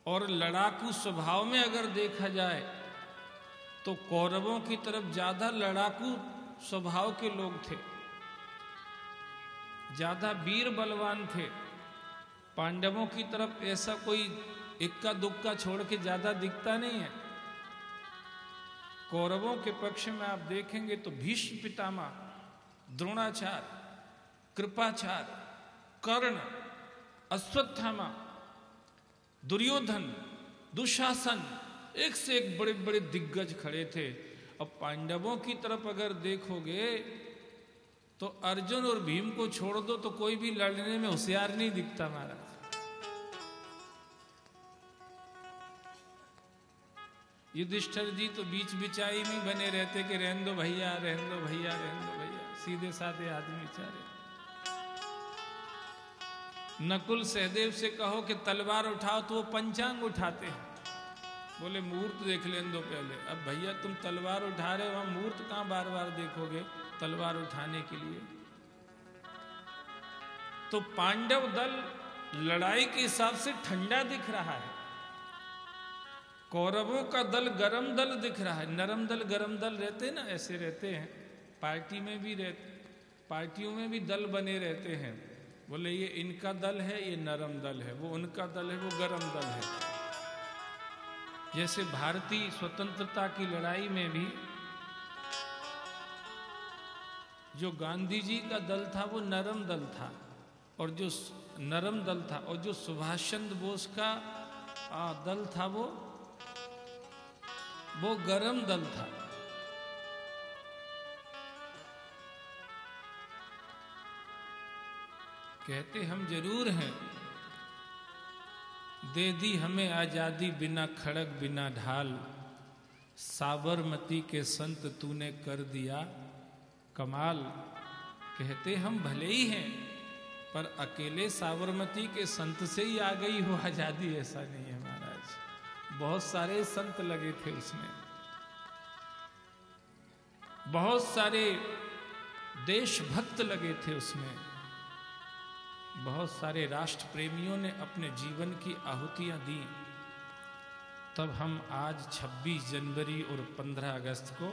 और लड़ाकू स्वभाव में अगर देखा जाए तो कौरवों की तरफ ज्यादा लड़ाकू स्वभाव के लोग थे, ज्यादा वीर बलवान थे। पांडवों की तरफ ऐसा कोई इक्का दुक्का छोड़ के ज्यादा दिखता नहीं है। कौरवों के पक्ष में आप देखेंगे तो भीष्म पितामह, द्रोणाचार्य, कृपाचार्य, कर्ण, अश्वत्थामा, दुर्योधन, दुशासन, एक से एक बड़े बड़े दिग्गज खड़े थे। अब पांडवों की तरफ अगर देखोगे तो अर्जुन और भीम को छोड़ दो तो कोई भी लड़ने में होशियार नहीं दिखता महाराज। युधिष्ठिर जी तो बीच बिचाई में बने रहते कि रहने दो भैया, रहने दो भैया, रहने दो भैया, सीधे साधे आदमी बेचारे। नकुल सहदेव से कहो कि तलवार उठाओ तो वो पंचांग उठाते हैं, बोले मुहूर्त देख लेने दो पहले। अब भैया तुम तलवार उठा रहे हो, वहां मुहूर्त कहां बार बार देखोगे तलवार उठाने के लिए। तो पांडव दल लड़ाई के हिसाब से ठंडा दिख रहा है, कौरवों का दल गरम दल दिख रहा है। नरम दल गरम दल रहते ना, ऐसे रहते हैं। पार्टी में भी पार्टियों में भी दल बने रहते हैं, बोले ये इनका दल है, ये नरम दल है, वो उनका दल है, वो गरम दल है। जैसे भारतीय स्वतंत्रता की लड़ाई में भी जो गांधी जी का दल था वो नरम दल था, और जो नरम दल था, और जो सुभाष चंद्र बोस का दल था वो गरम दल था। कहते हम जरूर हैं, दे दी हमें आजादी बिना खड़ग बिना ढाल, साबरमती के संत तूने कर दिया कमाल। कहते हम भले ही हैं, पर अकेले साबरमती के संत से ही आ गई हो आजादी, ऐसा नहीं है महाराज। बहुत सारे संत लगे थे उसमें, बहुत सारे देशभक्त लगे थे उसमें, बहुत सारे राष्ट्र प्रेमियों ने अपने जीवन की आहुतियां दी। तब हम आज 26 जनवरी और 15 अगस्त को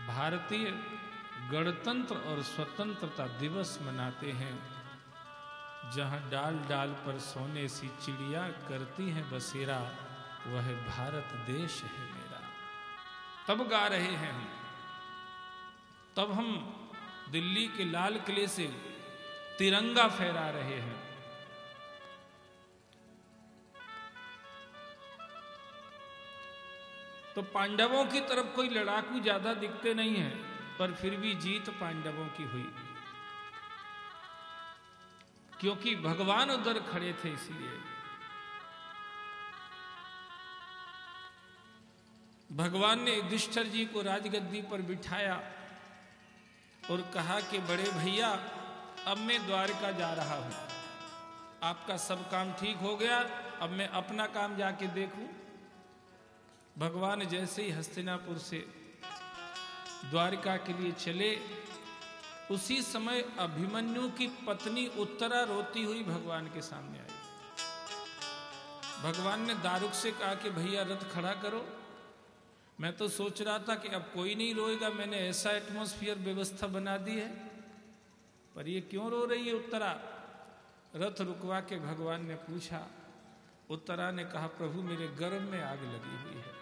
भारतीय गणतंत्र और स्वतंत्रता दिवस मनाते हैं, जहां डाल डाल पर सोने सी चिड़िया करती हैं बसेरा, वह भारत देश है मेरा। तब गा रहे हैं हम, तब हम दिल्ली के लाल किले से तिरंगा फहरा रहे हैं। तो पांडवों की तरफ कोई लड़ाकू ज्यादा दिखते नहीं हैं, पर फिर भी जीत पांडवों की हुई, क्योंकि भगवान उधर खड़े थे। इसलिए भगवान ने युधिष्ठिर जी को राजगद्दी पर बिठाया और कहा कि बड़े भैया अब मैं द्वारका जा रहा हूं, आपका सब काम ठीक हो गया, अब मैं अपना काम जाके देखूं। भगवान जैसे ही हस्तिनापुर से द्वारका के लिए चले, उसी समय अभिमन्यु की पत्नी उत्तरा रोती हुई भगवान के सामने आई। भगवान ने दारुक से कहा कि भैया रथ खड़ा करो। मैं तो सोच रहा था कि अब कोई नहीं रोएगा, मैंने ऐसा एटमॉस्फेयर व्यवस्था बना दी है, पर ये क्यों रो रही है उत्तरा। रथ रुकवा के भगवान ने पूछा। उत्तरा ने कहा प्रभु मेरे गर्भ में आग लगी हुई है,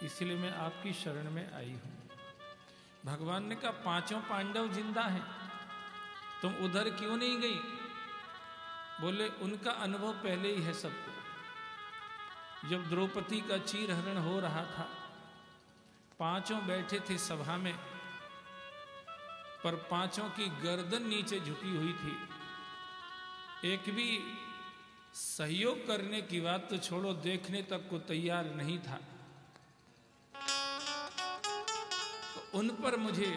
इसलिए मैं आपकी शरण में आई हूं। भगवान ने कहा पांचों पांडव जिंदा हैं, तुम उधर क्यों नहीं गई। बोले उनका अनुभव पहले ही है सबको। जब द्रौपदी का चीरहरण हो रहा था, पांचों बैठे थे सभा में, पर पांचों की गर्दन नीचे झुकी हुई थी। एक भी सहयोग करने की बात तो छोड़ो, देखने तक को तैयार नहीं था। तो उन पर मुझे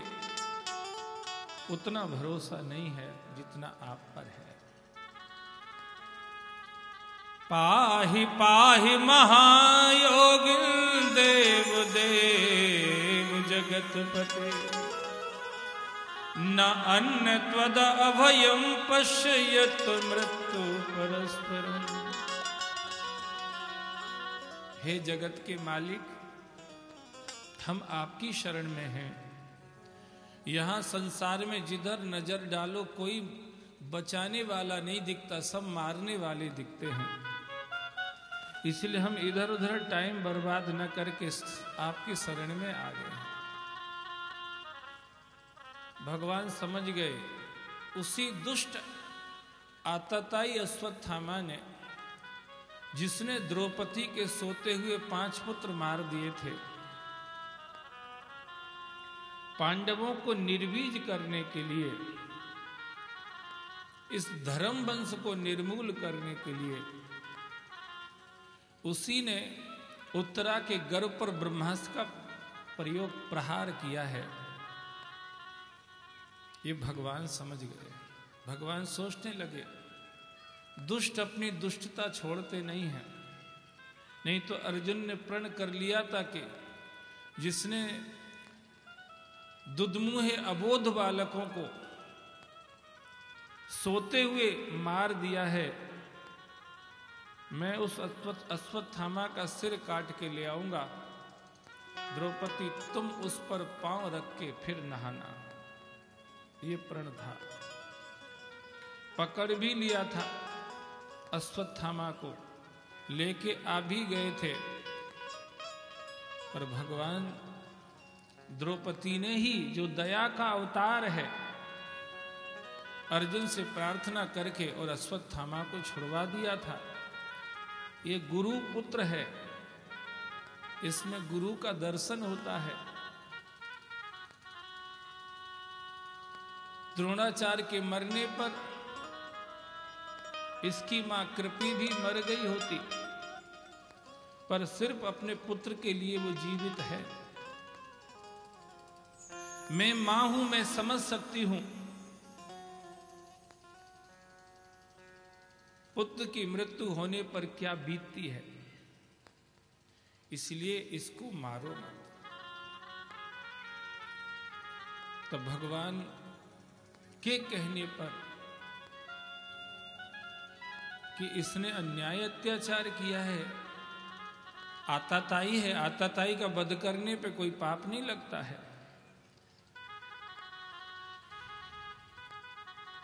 उतना भरोसा नहीं है जितना आप पर है। पाहि पाहि महायोगी देव देव जगतपते, न अन्य त्वद अभयम पश्यत मृत्यु परस्परम। हे जगत के मालिक, हम आपकी शरण में हैं। यहां संसार में जिधर नजर डालो कोई बचाने वाला नहीं दिखता, सब मारने वाले दिखते हैं। इसलिए हम इधर उधर टाइम बर्बाद न करके आपकी शरण में आ गए। भगवान समझ गए, उसी दुष्ट आतताई अश्वत्थामा ने, जिसने द्रौपदी के सोते हुए 5 पुत्र मार दिए थे, पांडवों को निर्वीज करने के लिए, इस धर्म वंश को निर्मूल करने के लिए, उसी ने उत्तरा के गर्भ पर ब्रह्मास्त्र का प्रयोग, प्रहार किया है। ये भगवान समझ गए। भगवान सोचने लगे, दुष्ट अपनी दुष्टता छोड़ते नहीं हैं। नहीं तो अर्जुन ने प्रण कर लिया था कि जिसने दुधमुहे अबोध बालकों को सोते हुए मार दिया है, मैं उस अश्वत्थामा का सिर काट के ले आऊंगा। द्रौपदी, तुम उस पर पांव रख के फिर नहाना। ये प्रण था। पकड़ भी लिया था, अश्वत्थामा को लेके आ भी गए थे, पर भगवान द्रौपदी ने ही, जो दया का अवतार है, अर्जुन से प्रार्थना करके और अश्वत्थामा को छुड़वा दिया था। ये गुरु पुत्र है, इसमें गुरु का दर्शन होता है। द्रोणाचार्य के मरने पर इसकी मां कृपी भी मर गई होती, पर सिर्फ अपने पुत्र के लिए वो जीवित है। मैं मां हूं, मैं समझ सकती हूं पुत्र की मृत्यु होने पर क्या बीतती है, इसलिए इसको मारो मत। तो भगवान के कहने पर कि इसने अन्याय अत्याचार किया है, आताताई है, आताताई का वध करने पे कोई पाप नहीं लगता है।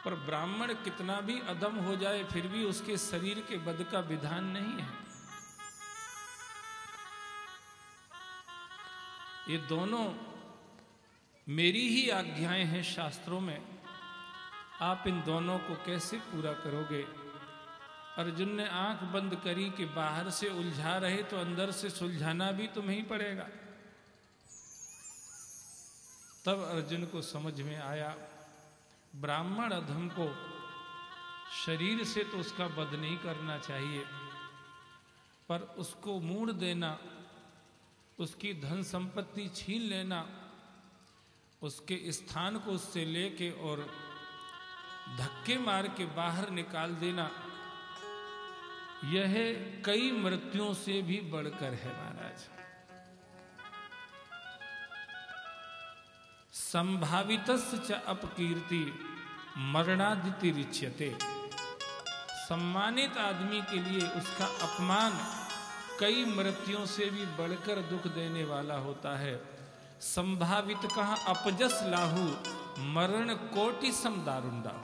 पर ब्राह्मण कितना भी अधम हो जाए, फिर भी उसके शरीर के वध का विधान नहीं है। ये दोनों मेरी ही आज्ञाएं हैं शास्त्रों में, आप इन दोनों को कैसे पूरा करोगे? अर्जुन ने आंख बंद करी कि बाहर से उलझा रहे तो अंदर से सुलझाना भी तुम्हें ही पड़ेगा। तब अर्जुन को समझ में आया, ब्राह्मण अधम को शरीर से तो उसका वध नहीं करना चाहिए, पर उसको मूड़ देना, उसकी धन संपत्ति छीन लेना, उसके स्थान को उससे लेके और धक्के मार के बाहर निकाल देना, यह कई मृत्युओं से भी बढ़कर है महाराज। संभावितस्य च अपकीर्ति मरणादिति रिच्यते। सम्मानित आदमी के लिए उसका अपमान कई मृत्युओं से भी बढ़कर दुख देने वाला होता है। संभावित कहा अपजस लाहू मरण कोटि सम दारुंडा।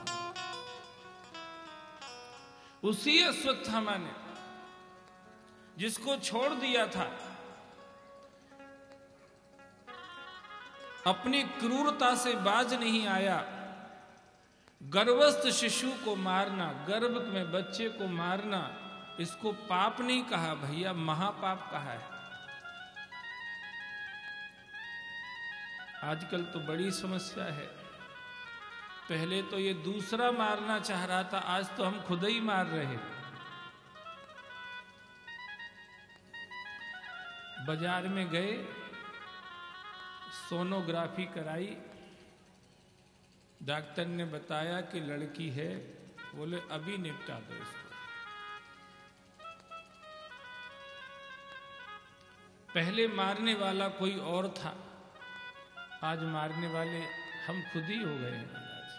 उसी अश्वत्थामा ने जिसको छोड़ दिया था, अपनी क्रूरता से बाज नहीं आया। गर्भस्थ शिशु को मारना, गर्भ में बच्चे को मारना, इसको पाप नहीं कहा भैया, महापाप कहा है। आजकल तो बड़ी समस्या है। पहले तो ये दूसरा मारना चाह रहा था, आज तो हम खुद ही मार रहे। बाजार में गए, सोनोग्राफी कराई, डॉक्टर ने बताया कि लड़की है। बोले अभी निपटा दो इसको। पहले मारने वाला कोई और था, आज मारने वाले हम खुद ही हो गए हैं महाराज।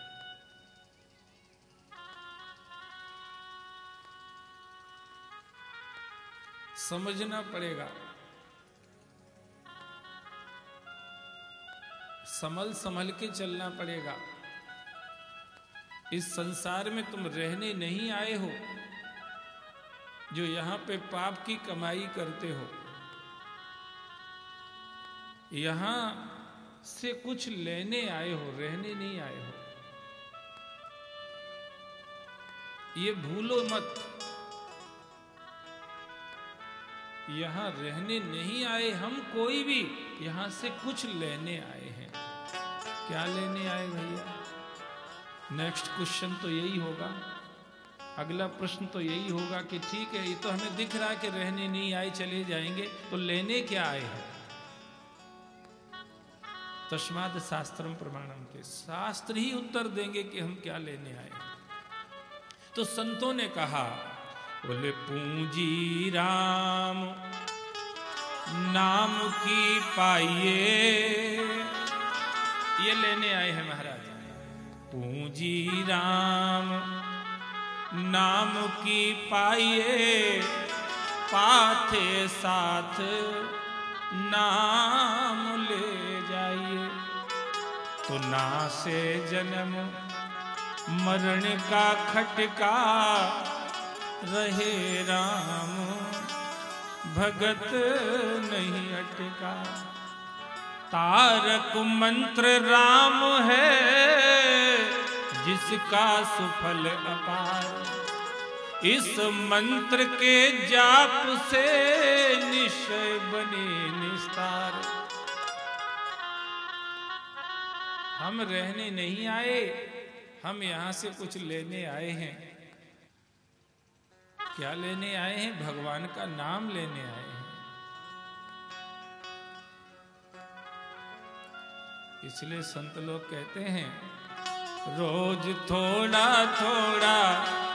समझना पड़ेगा, संभल के चलना पड़ेगा। इस संसार में तुम रहने नहीं आए हो जो यहां पे पाप की कमाई करते हो। यहां से कुछ लेने आए हो, रहने नहीं आए हो। ये भूलो मत, यहां रहने नहीं आए हम कोई भी, यहां से कुछ लेने आए हैं। क्या लेने आए भैया? नेक्स्ट क्वेश्चन तो यही होगा, अगला प्रश्न तो यही होगा कि ठीक है, ये तो हमें दिख रहा है कि रहने नहीं आए, चले जाएंगे, तो लेने क्या आए हैं? तस्माद शास्त्रम प्रमाणम के, शास्त्र ही उत्तर देंगे कि हम क्या लेने आए हैं। तो संतों ने कहा, बोले पूंजी राम नाम की पाइए, ये लेने आए हैं महाराज। पूंजी राम नाम की पाइए, पाथे साथ नाम ले जाइए। तो ना से जन्म मरण का खटका, रहे राम भगत नहीं अटका। तारक मंत्र राम है, जिसका सुफल अपार। इस मंत्र के जाप से निश्चय बने निस्तार। हम रहने नहीं आए, हम यहां से कुछ लेने आए हैं। क्या लेने आए हैं? भगवान का नाम लेने आए हैं। इसलिए संत लोग कहते हैं, रोज थोड़ा थोड़ा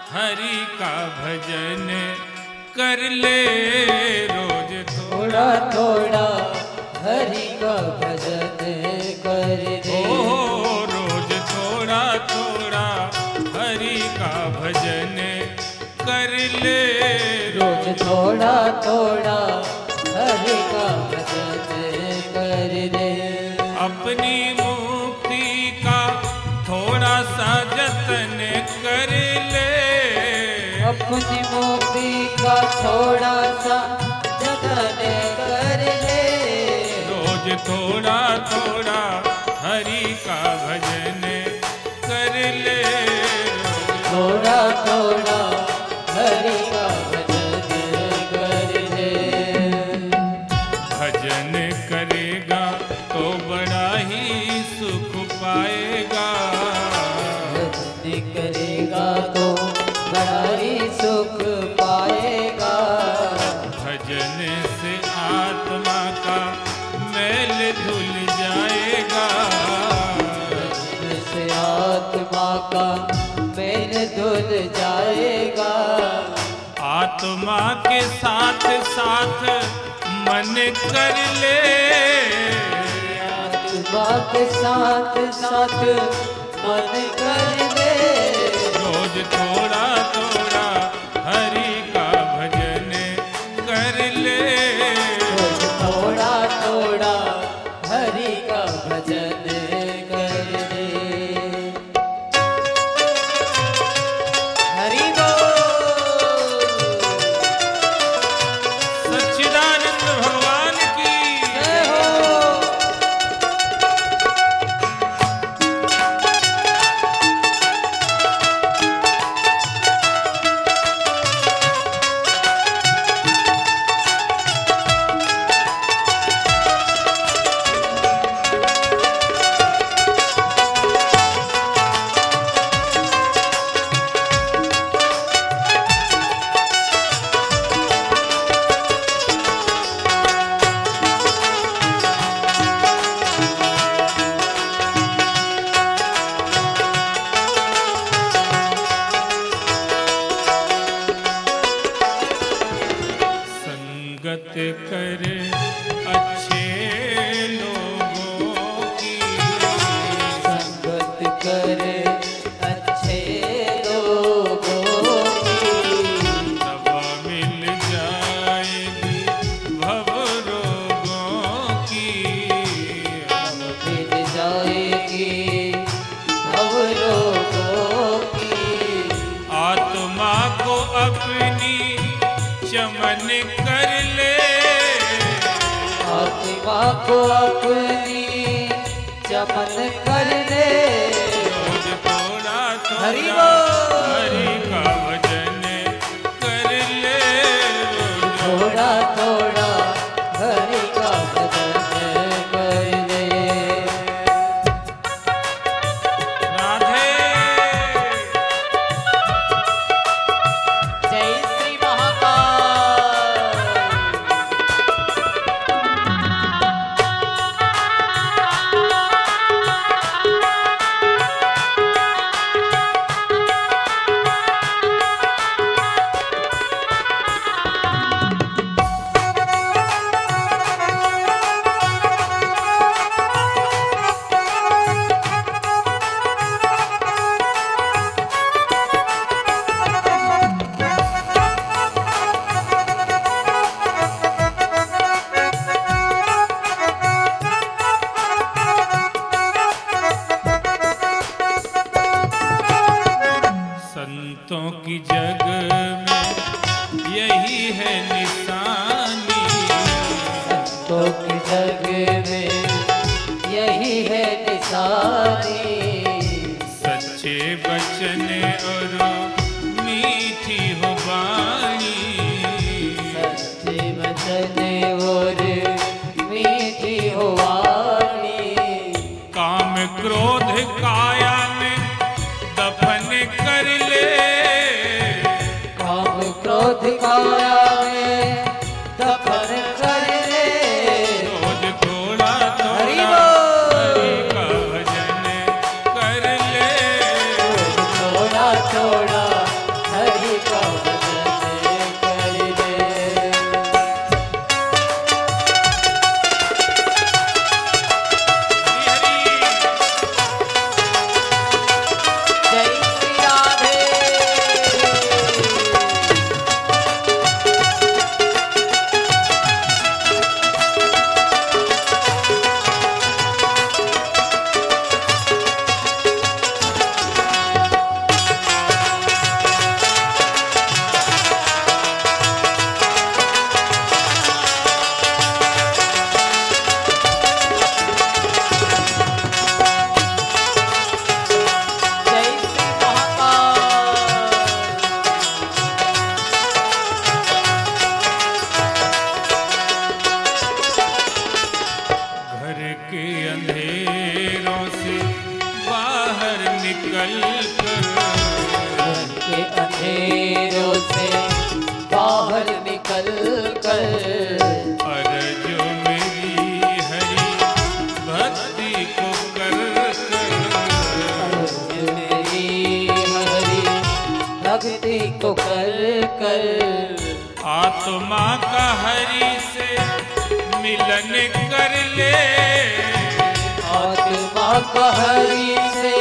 हरि का भजन कर ले। रोज थोड़ा थोड़ा हरि का भजन कर ले। ओ रोज थोड़ा थोड़ा हरि का भजन कर ले। रोज थोड़ा थोड़ा हरि का भजन कर ले। अपनी मुक्ति का थोड़ा सा जतन कर ले। अपनी मुक्ति का थोड़ा सा जतन कर ले। रोज थोड़ा थोड़ा हरि का भजन कर ले। थोड़ा थोड़ा हरि का भजन कर ले। भजन करेगा तो बड़ा ही सुख पाएगा। भजन करेगा तो बड़ा ही सुख पाएगा। भजन से आत्मा का मैल धुल जाएगा। भजन से आत्मा का मैल धुल जाएगा। आत्मा के साथ साथ मन कर ले। आत्मा के साथ साथ मन कर ले। रोज थोड़ा थोड़ा हरि का भजन कर ले। रोज थोड़ा थोड़ा हरि का भजन कर ले। हरि बोल। सच्चिदानंद भगवान की जय हो। संगत कर अच्छे लोगों की। को अपनी चमन कर ले। थोड़ा हरि थोड़ा हरि का भजन कर ले। थोड़ा थोड़ा हरि का भजन कर ले। राधे जय श्री महाकाल। संतों की जग में यही है निशानी। संतों की जग में यही है निशानी। सच्चे बचन और मीठी हो वाणी। सच्चे वचन और मीठी हो वाणी। काम क्रोध काया में दफन कर ले। काम क्रोध काया में दफन कर ले। रोज थोड़ा हरि थोड़ा बोल। हरि का भजन कर ले। थोड़ा थोड़ा हरि का भजन कर ले। जय श्री राधे। जय श्री महाकाल। घर के अंधेरों से बाहर निकल कर। के अंधेरों से बाहर निकल कर। अरज मेरी हरि भक्ति को कर कर। मेरी हरि भक्ति को कर कर। आत्मा का हरि से मिलन कर ले। आत्मा का हरि से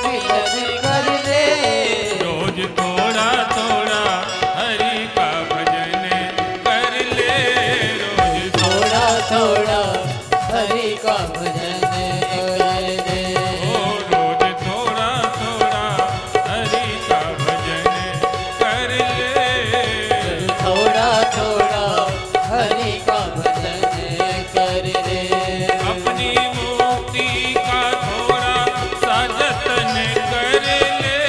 मिलन कर ले। रोज थोड़ा थोड़ा हरि का भजन कर ले। रोज थोड़ा थोड़ा हरि का भजन कर ले। रोज थोड़ा थोड़ा हरि का भजन कर ले। थोड़ा थोड़ा हरि का भजन कर ले। अपनी मुक्ति का थोड़ा सा जतन कर ले।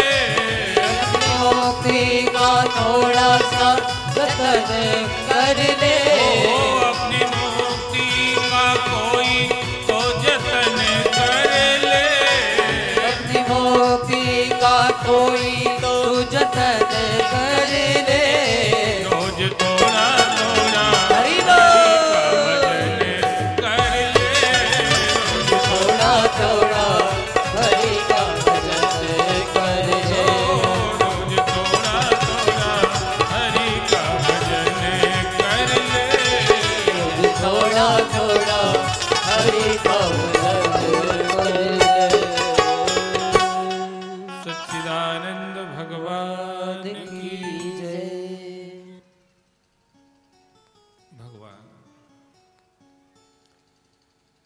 मुक्ति का थोड़ा सा जतन कर ले। अपनी मुक्ति का कोई तो जतन कर ले। अपनी मुक्ति का कोई तो जतन कर ले। रोज थोड़ा थोड़ा हरि भजन कर ले। थोड़ा थोड़ा हरि का भजन कर ले। रोज थोड़ा थोड़ा हरि का भजन कर ले। थोड़ा थोड़ा हरि का भजन कर ले। सच्चिदानंद भगवान की जय। भगवान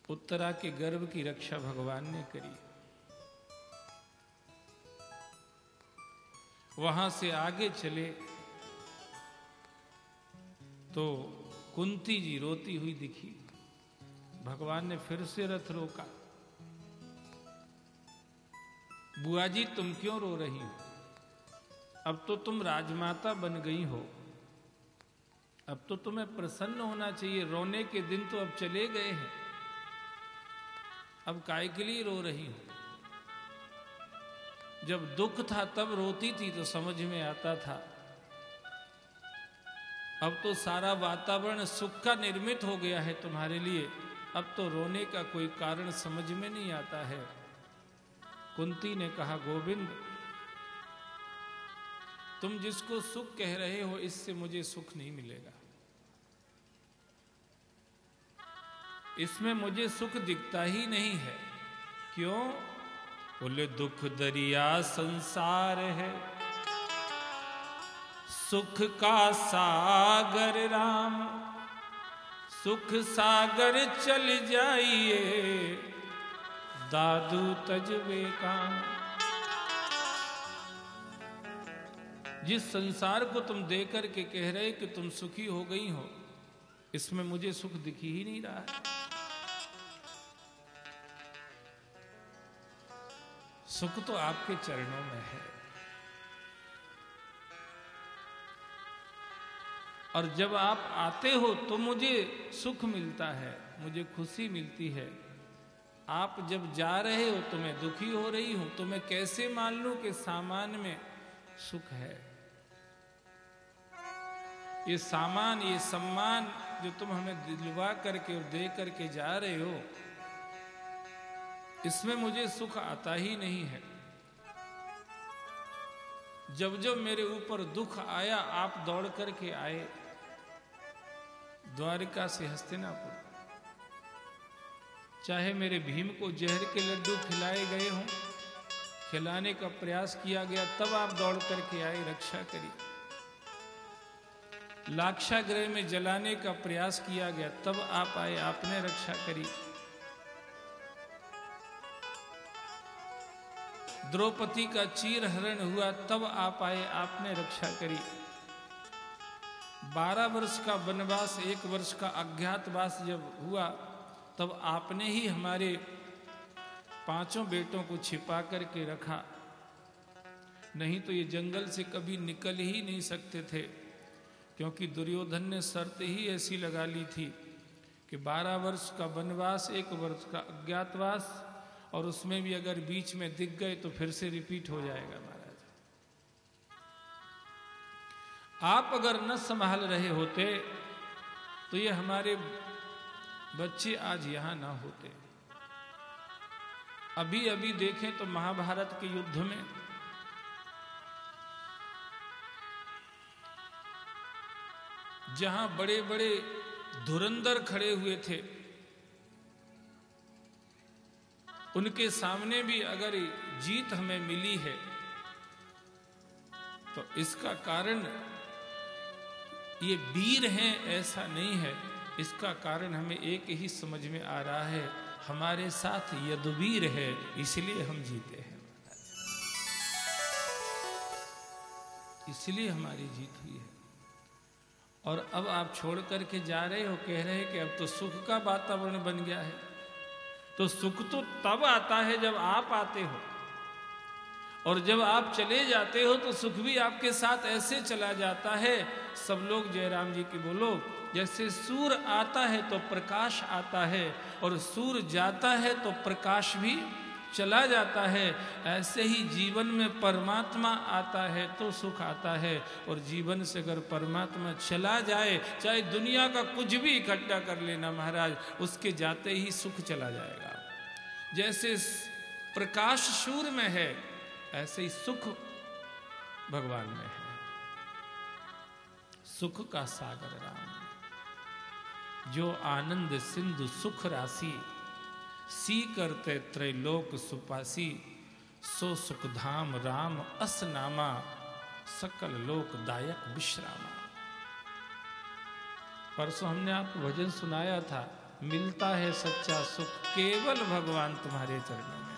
उत्तरा के गर्भ की रक्षा भगवान ने करी। वहां से आगे चले तो कुंती जी रोती हुई दिखी। भगवान ने फिर से रथ रोका। बुआ जी तुम क्यों रो रही हो? अब तो तुम राजमाता बन गई हो, अब तो तुम्हें प्रसन्न होना चाहिए। रोने के दिन तो अब चले गए हैं, अब काय के लिए रो रही हो? जब दुख था तब रोती थी तो समझ में आता था, अब तो सारा वातावरण सुख का निर्मित हो गया है तुम्हारे लिए, अब तो रोने का कोई कारण समझ में नहीं आता है। कुंती ने कहा, गोविंद तुम जिसको सुख कह रहे हो इससे मुझे सुख नहीं मिलेगा, इसमें मुझे सुख दिखता ही नहीं है। क्यों? बोले दुख दरिया संसार है, सुख का सागर राम, सुख सागर चल जाइए, दादू तजवे काम। जिस संसार को तुम देख करके कह रहे कि तुम सुखी हो गई हो, इसमें मुझे सुख दिख ही नहीं रहा है। सुख तो आपके चरणों में है, और जब आप आते हो तो मुझे सुख मिलता है, मुझे खुशी मिलती है। आप जब जा रहे हो तो मैं दुखी हो रही हूं, तो मैं कैसे मान लूं कि सामान में सुख है? ये सामान, ये सम्मान जो तुम हमें दिलवा करके और दे करके जा रहे हो, इसमें मुझे सुख आता ही नहीं है। जब जब मेरे ऊपर दुख आया, आप दौड़ करके आए द्वारिका से हस्तिनापुर। चाहे मेरे भीम को जहर के लड्डू खिलाए गए हों, खिलाने का प्रयास किया गया, तब आप दौड़ करके आए, रक्षा करी। लाक्षागृह में जलाने का प्रयास किया गया, तब आप आए, आपने रक्षा करी। द्रौपदी का चीरहरण हुआ, तब आप आए, आपने रक्षा करी। 12 वर्ष का वनवास, 1 वर्ष का अज्ञातवास जब हुआ, तब आपने ही हमारे 5 बेटों को छिपा करके रखा, नहीं तो ये जंगल से कभी निकल ही नहीं सकते थे। क्योंकि दुर्योधन ने शर्त ही ऐसी लगा ली थी कि 12 वर्ष का वनवास, 1 वर्ष का अज्ञातवास, और उसमें भी अगर बीच में दिख गए तो फिर से रिपीट हो जाएगा। महाराज, आप अगर न संभाल रहे होते तो ये हमारे बच्चे आज यहां ना होते। अभी अभी देखें तो महाभारत के युद्ध में जहां बड़े बड़े धुरंधर खड़े हुए थे, उनके सामने भी अगर जीत हमें मिली है तो इसका कारण ये वीर हैं ऐसा नहीं है। इसका कारण हमें एक ही समझ में आ रहा है, हमारे साथ यदुवीर है, इसलिए हम जीते हैं, इसलिए हमारी जीत हुई है। और अब आप छोड़ करके जा रहे हो, कह रहे हैं कि अब तो सुख का वातावरण बन गया है। तो सुख तो तब आता है जब आप आते हो, और जब आप चले जाते हो तो सुख भी आपके साथ ऐसे चला जाता है। सब लोग जयराम जी की बोलो, जैसे सूर्य आता है तो प्रकाश आता है, और सूर्य जाता है तो प्रकाश भी चला जाता है। ऐसे ही जीवन में परमात्मा आता है तो सुख आता है, और जीवन से अगर परमात्मा चला जाए, चाहे दुनिया का कुछ भी इकट्ठा कर लेना महाराज, उसके जाते ही सुख चला जाएगा। जैसे प्रकाश सूर्य में है, ऐसे ही सुख भगवान में है। सुख का सागर राम, जो आनंद सिंधु सुख राशि, सी करते त्रैलोक सुपासी, सो सुख धाम राम अस नामा, सकल लोक दायक विश्रामा। परसों हमने आपको भजन सुनाया था, मिलता है सच्चा सुख केवल भगवान तुम्हारे चरणों में।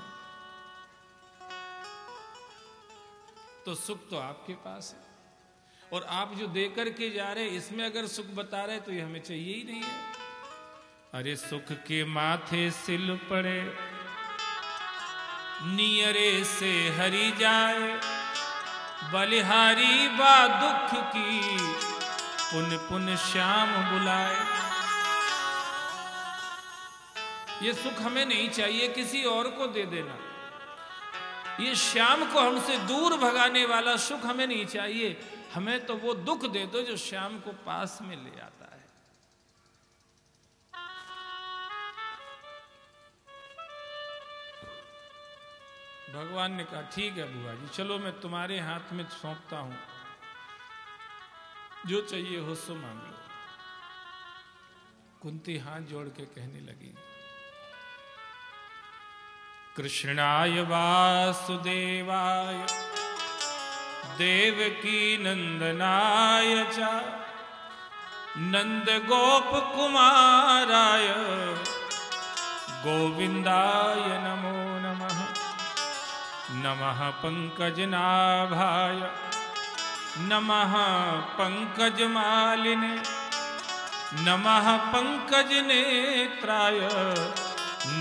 तो सुख तो आपके पास है, और आप जो देकर के जा रहे, इसमें अगर सुख बता रहे तो ये हमें चाहिए ही नहीं है। अरे सुख के माथे सिल पड़े, नियरे से हरि जाए, बलिहारी बा दुख की, पुन पुन श्याम बुलाए। ये सुख हमें नहीं चाहिए, किसी और को दे देना। ये श्याम को हमसे दूर भगाने वाला सुख हमें नहीं चाहिए। हमें तो वो दुख दे दो जो श्याम को पास में ले आता है। भगवान ने कहा ठीक है बुआ जी, चलो मैं तुम्हारे हाथ में सौंपता हूं, जो चाहिए हो सो मांग लो। कुंती हाथ जोड़ के कहने लगी, कृष्णाय वासुदेवाय देवकी नंदनाय च नंद गोप कुमाराय गोविंदाय नमो नमः। नमः पंकजनाभाय नमः पंकजमालिने नमः पंकजनेत्राय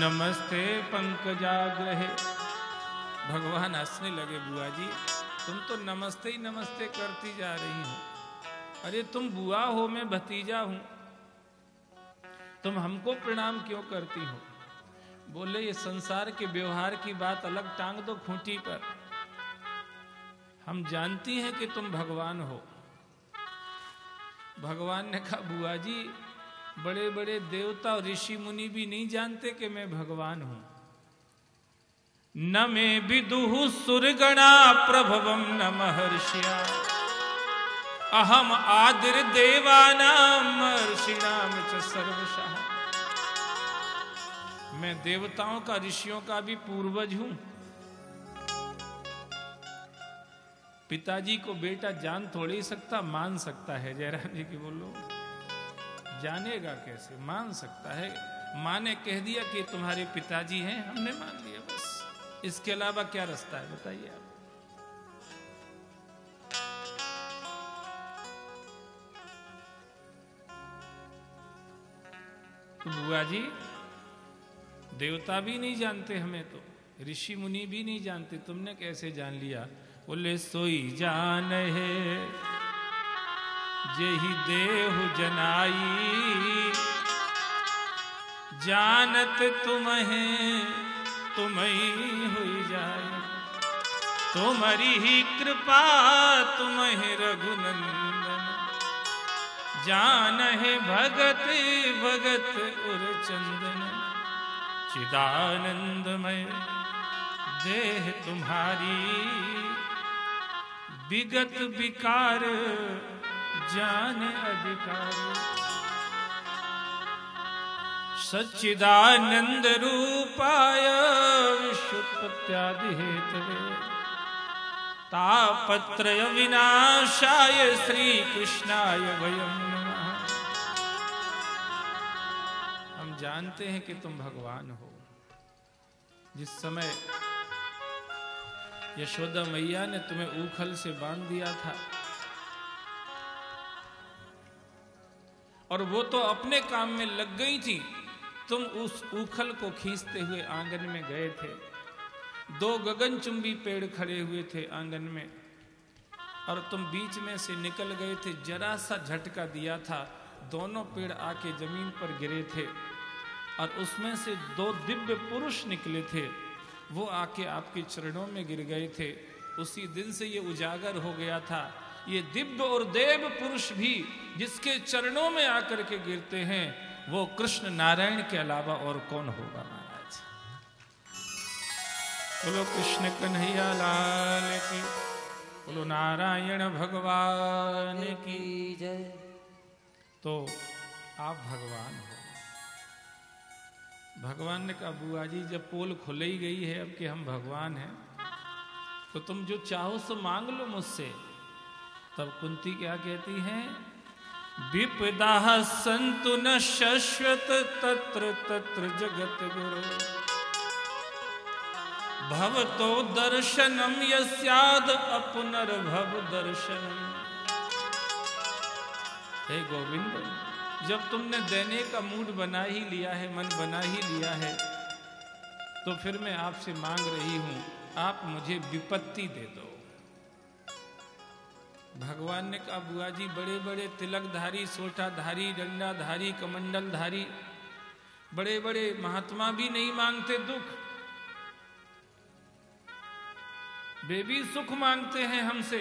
नमस्ते पंकजाग्रहे। भगवान हंसने लगे, बुआ जी तुम तो नमस्ते ही नमस्ते करती जा रही हो। अरे तुम बुआ हो, मैं भतीजा हूं, तुम हमको प्रणाम क्यों करती हो? बोले ये संसार के व्यवहार की बात अलग, टांग दो खूंटी पर। हम जानती हैं कि तुम भगवान हो। भगवान ने कहा बुआ जी बड़े बड़े देवता और ऋषि मुनि भी नहीं जानते कि मैं भगवान हूं। न मे विदुः सुरगणा प्रभवम न महर्षिया अहम आदिर देवानां महर्षिणां च सर्वशः। मैं देवताओं का ऋषियों का भी पूर्वज हूं। पिताजी को बेटा जान थोड़ी ही सकता, मान सकता है। जयराम जी की बोलो, जानेगा कैसे, मान सकता है। माँ ने कह दिया कि तुम्हारे पिताजी हैं, हमने मान लिया, बस। इसके अलावा क्या रास्ता है बताइए आप। तो बुआ जी देवता भी नहीं जानते हमें, तो ऋषि मुनि भी नहीं जानते, तुमने कैसे जान लिया? बोले सोई जान है जेहि देहु जनाई, जानत तुम्हें तुम्हें हुई जाए, तुम्हारी ही कृपा तुम्हें रघुनंदन, जान है भगत भगत उर चंदन, चिदानंदमय देह तुम्हारी, विगत विकार जान अधिकार, सच्चिदानंद रूपाय विश्वोत्पत्त्यादि हेतवे, तापत्रय विनाशाय श्री कृष्णाय वयं नमः। हम जानते हैं कि तुम भगवान हो। जिस समय यशोदा मैया ने तुम्हें ऊखल से बांध दिया था, और वो तो अपने काम में लग गई थी, तुम उस ऊखल को खींचते हुए आंगन में गए थे। 2 गगनचुंबी पेड़ खड़े हुए थे आंगन में, और तुम बीच में से निकल गए थे। जरा सा झटका दिया था, दोनों पेड़ आके जमीन पर गिरे थे, और उसमें से 2 दिव्य पुरुष निकले थे, वो आके आपके चरणों में गिर गए थे। उसी दिन से ये उजागर हो गया था, ये दिव्य और देव पुरुष भी जिसके चरणों में आकर के गिरते हैं, वो कृष्ण नारायण के अलावा और कौन होगा महाराज। बोलो कृष्ण कन्हैया लाल की, बोलो नारायण भगवान की जय। तो आप भगवान हो। भगवान ने कहा बुआ जी जब पोल खुल ही गई है अब कि हम भगवान हैं, तो तुम जो चाहो सो मांग लो मुझसे। तब कुंती क्या कहती हैं, विपदा संतु न शश्वत तत्र तत्र जगत गुरु, भवतो दर्शनम यस्याद अपुनर्भव दर्शनम। हे गोविंद, जब तुमने देने का मूड बना ही लिया है, मन बना ही लिया है, तो फिर मैं आपसे मांग रही हूं, आप मुझे विपत्ति दे दो। भगवान ने कहा, बुआ जी बड़े बड़े तिलकधारी, सोठाधारी, डंडाधारी, कमंडलधारी, बड़े बड़े महात्मा भी नहीं मांगते दुख, वे भी सुख मांगते हैं हमसे।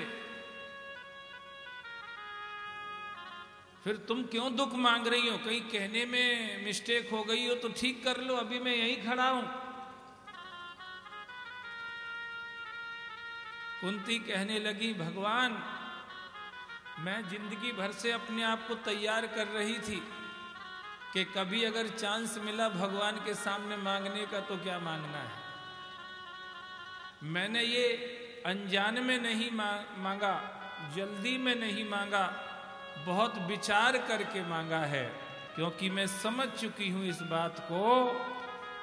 फिर तुम क्यों दुख मांग रही हो? कहीं कहने में मिस्टेक हो गई हो तो ठीक कर लो, अभी मैं यहीं खड़ा हूं। कुंती कहने लगी, भगवान मैं जिंदगी भर से अपने आप को तैयार कर रही थी कि कभी अगर चांस मिला भगवान के सामने मांगने का तो क्या मांगना है। मैंने ये अनजान में नहीं मांगा, जल्दी में नहीं मांगा, बहुत विचार करके मांगा है, क्योंकि मैं समझ चुकी हूं इस बात को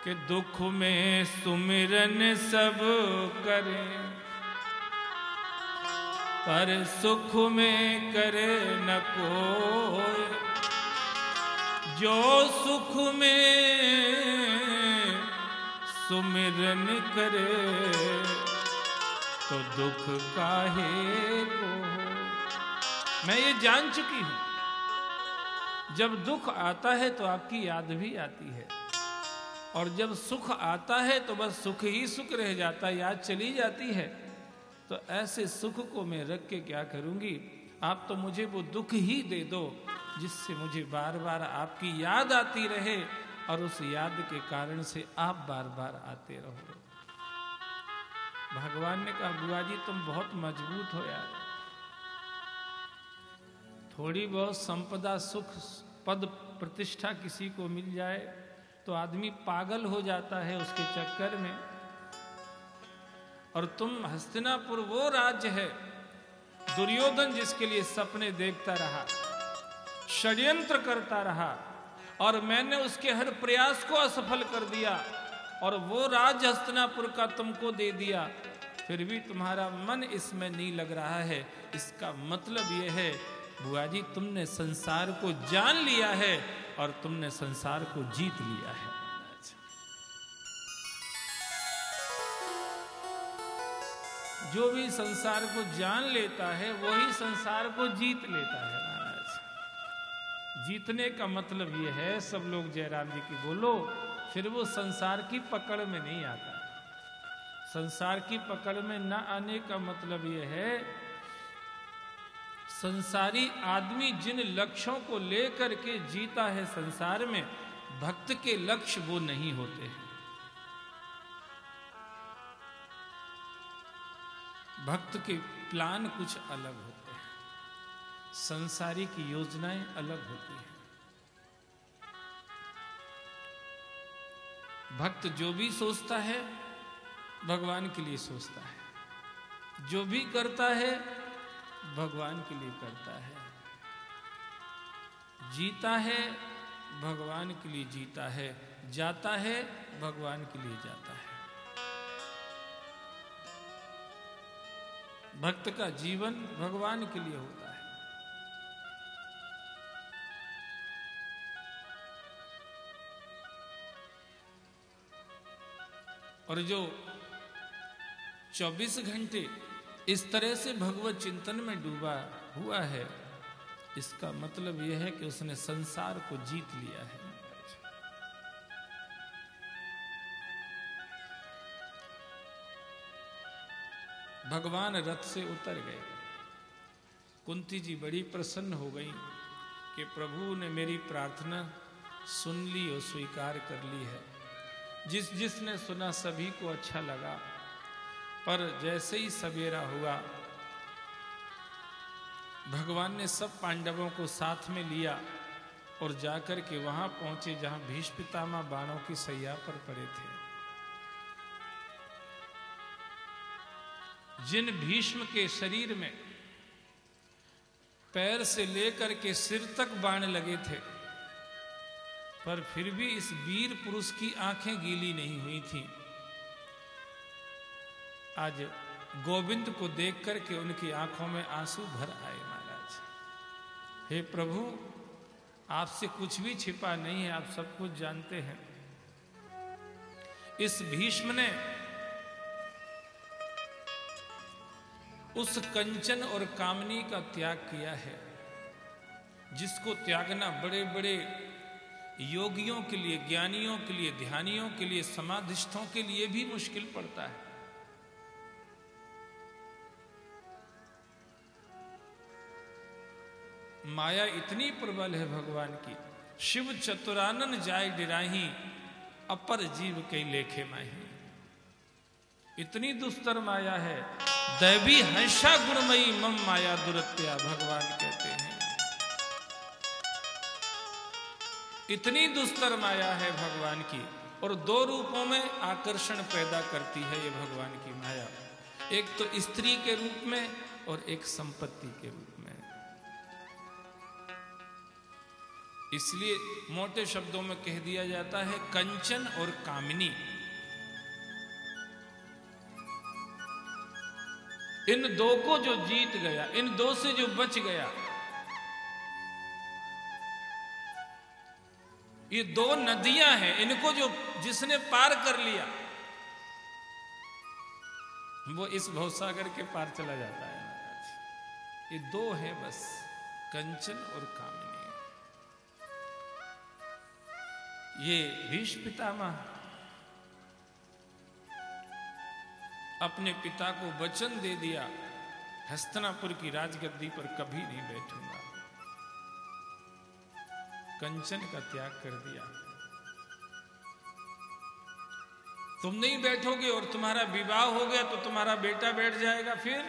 कि दुख में सुमिरन सब करें पर सुख में करे न कोई। जो सुख में सुमिरन करे तो दुख काहे को। मैं ये जान चुकी हूं, जब दुख आता है तो आपकी याद भी आती है, और जब सुख आता है तो बस सुख ही सुख रह जाता है, याद चली जाती है। तो ऐसे सुख को मैं रख के क्या करूंगी? आप तो मुझे वो दुख ही दे दो जिससे मुझे बार बार आपकी याद आती रहे, और उस याद के कारण से आप बार बार आते रहो। भगवान ने कहा, बुआ जी तुम बहुत मजबूत हो यार, थोड़ी बहुत संपदा, सुख, पद, प्रतिष्ठा किसी को मिल जाए तो आदमी पागल हो जाता है उसके चक्कर में। और तुम, हस्तिनापुर वो राज्य है, दुर्योधन जिसके लिए सपने देखता रहा, षड्यंत्र करता रहा, और मैंने उसके हर प्रयास को असफल कर दिया, और वो राज्य हस्तिनापुर का तुमको दे दिया, फिर भी तुम्हारा मन इसमें नहीं लग रहा है। इसका मतलब यह है बुआ जी, तुमने संसार को जान लिया है और तुमने संसार को जीत लिया है। जो भी संसार को जान लेता है वही संसार को जीत लेता है महाराज। जीतने का मतलब यह है, सब लोग जयराम जी की बोलो, फिर वो संसार की पकड़ में नहीं आता। संसार की पकड़ में न आने का मतलब यह है, संसारी आदमी जिन लक्ष्यों को लेकर के जीता है संसार में, भक्त के लक्ष्य वो नहीं होते हैं। भक्त के प्लान कुछ अलग होते हैं, संसारी की योजनाएं अलग होती हैं। भक्त जो भी सोचता है भगवान के लिए सोचता है, जो भी करता है भगवान के लिए करता है, जीता है भगवान के लिए जीता है, जाता है भगवान के लिए जाता है। भक्त का जीवन भगवान के लिए होता है। और जो 24 घंटे इस तरह से भगवत चिंतन में डूबा हुआ है, इसका मतलब यह है कि उसने संसार को जीत लिया है। भगवान रथ से उतर गए। कुंती जी बड़ी प्रसन्न हो गई कि प्रभु ने मेरी प्रार्थना सुन ली और स्वीकार कर ली है। जिसने सुना सभी को अच्छा लगा, पर जैसे ही सवेरा हुआ भगवान ने सब पांडवों को साथ में लिया और जाकर के वहां पहुंचे जहां भीष्म पितामह बाणों की सैया पर पड़े थे। जिन भीष्म के शरीर में पैर से लेकर के सिर तक बाण लगे थे, पर फिर भी इस वीर पुरुष की आंखें गीली नहीं हुई थीं। आज गोविंद को देख करके उनकी आंखों में आंसू भर आए। महाराज, हे प्रभु, आपसे कुछ भी छिपा नहीं है, आप सब कुछ जानते हैं। इस भीष्म ने उस कंचन और कामनी का त्याग किया है, जिसको त्यागना बड़े बड़े योगियों के लिए, ज्ञानियों के लिए, ध्यानियों के लिए, समाधिस्थों के लिए भी मुश्किल पड़ता है। माया इतनी प्रबल है भगवान की, शिव चतुरानन जाय डिराही, अपर जीव कई लेखे माही। इतनी दुस्तर माया है, दैवी हंसा गुणमयी मम माया दुरत्या, भगवान कहते हैं। इतनी दुस्तर माया है भगवान की, और दो रूपों में आकर्षण पैदा करती है ये भगवान की माया। एक तो स्त्री के रूप में और एक संपत्ति के रूप में। इसलिए मोटे शब्दों में कह दिया जाता है कंचन और कामिनी। इन दो को जो जीत गया, इन दो से जो बच गया, ये दो नदियां हैं, इनको जो जिसने पार कर लिया वो इस भवसागर के पार चला जाता है महाराज। ये दो हैं बस, कंचन और कामिनी। ये भीष्म पितामह अपने पिता को वचन दे दिया, हस्तिनापुर की राजगद्दी पर कभी नहीं बैठूंगा। कंचन का त्याग कर दिया। तुम नहीं बैठोगे और तुम्हारा विवाह हो गया तो तुम्हारा बेटा बैठ जाएगा। फिर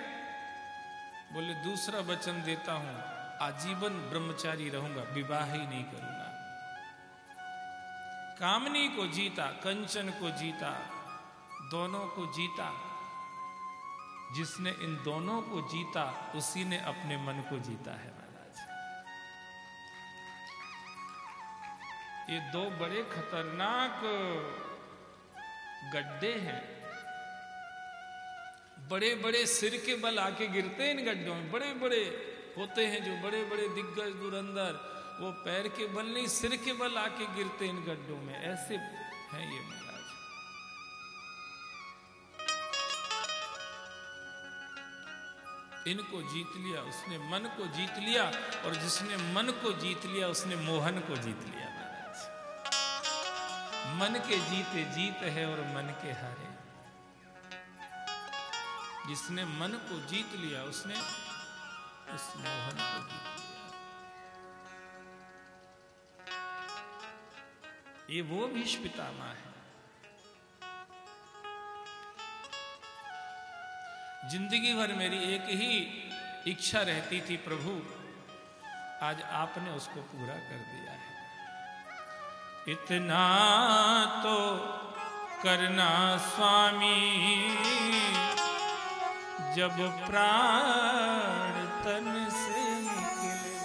बोले दूसरा वचन देता हूं, आजीवन ब्रह्मचारी रहूंगा, विवाह ही नहीं करूंगा। कामनी को जीता, कंचन को जीता, दोनों को जीता। जिसने इन दोनों को जीता उसी ने अपने मन को जीता है महाराज। ये दो बड़े खतरनाक गड्ढे हैं, बड़े बड़े सिर के बल आके गिरते हैं इन गड्ढों में। बड़े बड़े होते हैं जो बड़े बड़े दिग्गज धुरंधर, वो पैर के बल नहीं सिर के बल आके गिरते इन गड्ढों में। ऐसे हैं ये महाराज। इनको जीत लिया उसने, मन को जीत लिया, और जिसने मन को जीत लिया उसने मोहन को जीत लिया महाराज। मन के जीते जीत है और मन के हारे। जिसने मन को जीत लिया उसने उस मोहन को जीत लिया। ये वो भीष्म पितामह है। जिंदगी भर मेरी एक ही इच्छा रहती थी प्रभु, आज आपने उसको पूरा कर दिया है। इतना तो करना स्वामी, जब प्राण तन से निकले,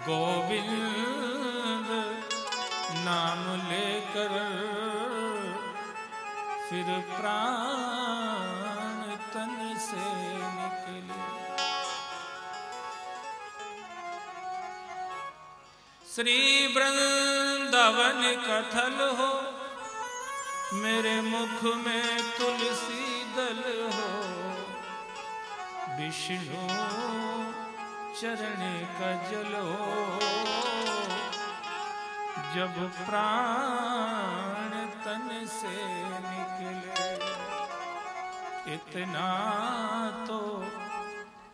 गोविंद नाम लेकर फिर प्राण तन से निकले। श्री वृंदावन कथल हो, मेरे मुख में तुलसी दल हो, विष्णु चरण का जल हो, जब प्राण तन से निकले। इतना तो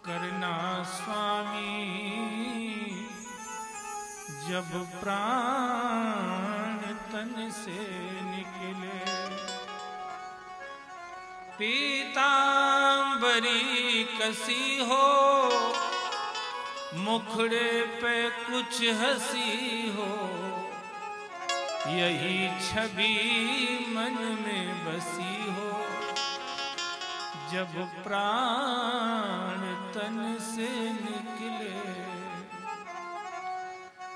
करना स्वामी, जब प्राण तन से निकले। पीतांबरी कसी हो, मुखड़े पे कुछ हंसी हो, यही छवि मन में बसी हो, जब प्राण तन से निकले।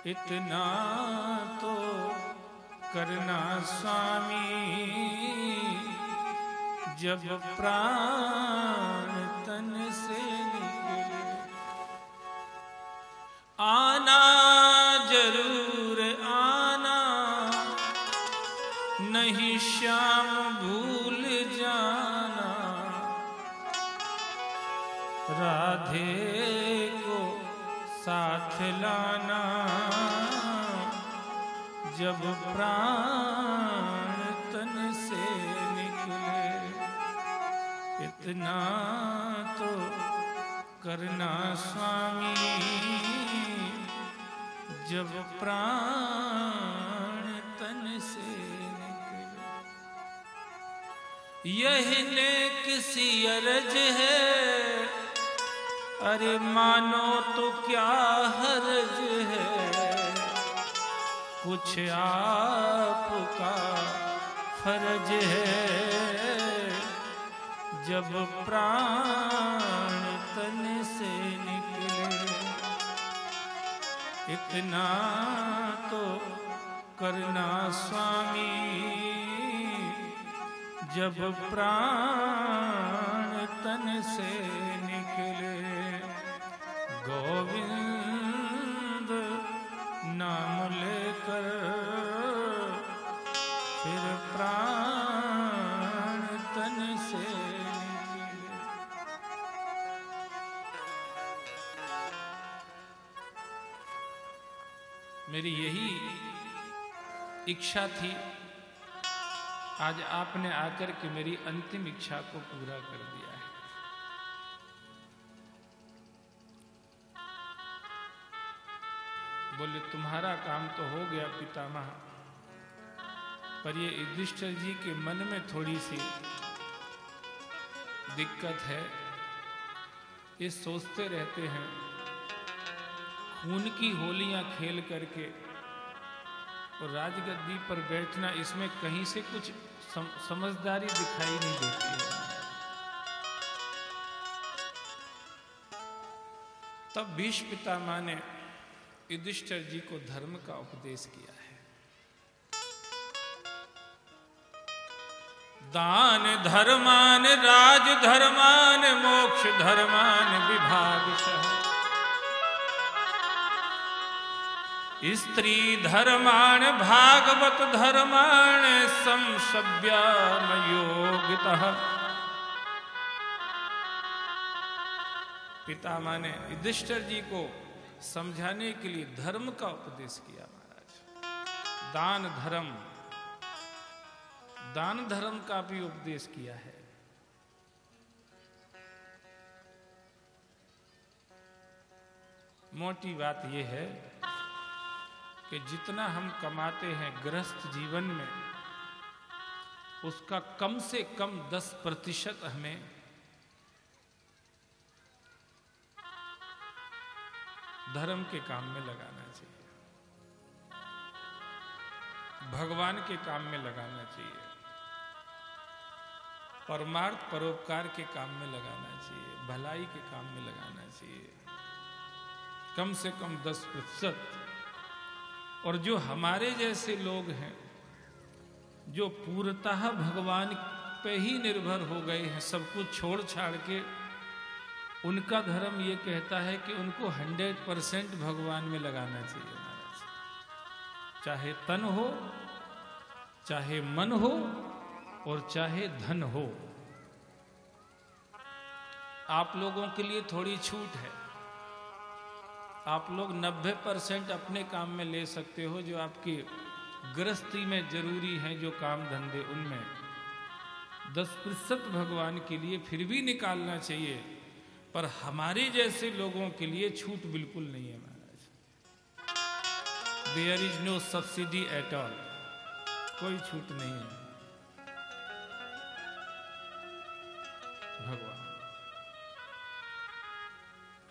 इतना तो करना स्वामी, जब प्राण तन से निकले। श्याम भूल जाना, राधे को साथ लाना, जब प्राण तन से निकले, इतना तो करना स्वामी, जब प्राण तन से निकले। यही नेक सी अरज है, अरे मानो तो क्या हर्ज है, कुछ आपका फर्ज है, जब प्राण तन से निकले, इतना तो करना स्वामी, जब प्राण तन से निकले। गोविंद नाम लेकर फिर प्राण तन से निकले। मेरी यही इच्छा थी, आज आपने आकर के मेरी अंतिम इच्छा को पूरा कर दिया है। बोले तुम्हारा काम तो हो गया पितामह, पर ये युधिष्ठिर जी के मन में थोड़ी सी दिक्कत है। ये सोचते रहते हैं खून की होलियां खेल करके और राजगद्दी पर बैठना, इसमें कहीं से कुछ समझदारी दिखाई नहीं देती है। तब भीष्म पितामह ने युधिष्ठिर जी को धर्म का उपदेश किया है। दान धर्मान राज धर्मान मोक्ष धर्मान विभागशः, स्त्री धर्माण भागवत धर्माण संशव्यामयोगितः। पितामह ने युधिष्ठिर जी को समझाने के लिए धर्म का उपदेश किया। महाराज दान धर्म का भी उपदेश किया है। मोटी बात यह है कि जितना हम कमाते हैं गृहस्थ जीवन में, उसका कम से कम 10% हमें धर्म के काम में लगाना चाहिए, भगवान के काम में लगाना चाहिए, परमार्थ परोपकार के काम में लगाना चाहिए, भलाई के काम में लगाना चाहिए, कम से कम 10%। और जो हमारे जैसे लोग हैं, जो पूर्णतः भगवान पे ही निर्भर हो गए हैं, सब कुछ छोड़ छाड़ के, उनका धर्म ये कहता है कि उनको 100% भगवान में लगाना चाहिए महाराज। चाहे तन हो, चाहे मन हो और चाहे धन हो। आप लोगों के लिए थोड़ी छूट है, आप लोग 90% अपने काम में ले सकते हो, जो आपकी गृहस्थी में जरूरी है, जो काम धंधे, उनमें 10% भगवान के लिए फिर भी निकालना चाहिए। पर हमारे जैसे लोगों के लिए छूट बिल्कुल नहीं है महाराज। There is no subsidy at all, कोई छूट नहीं है। भगवान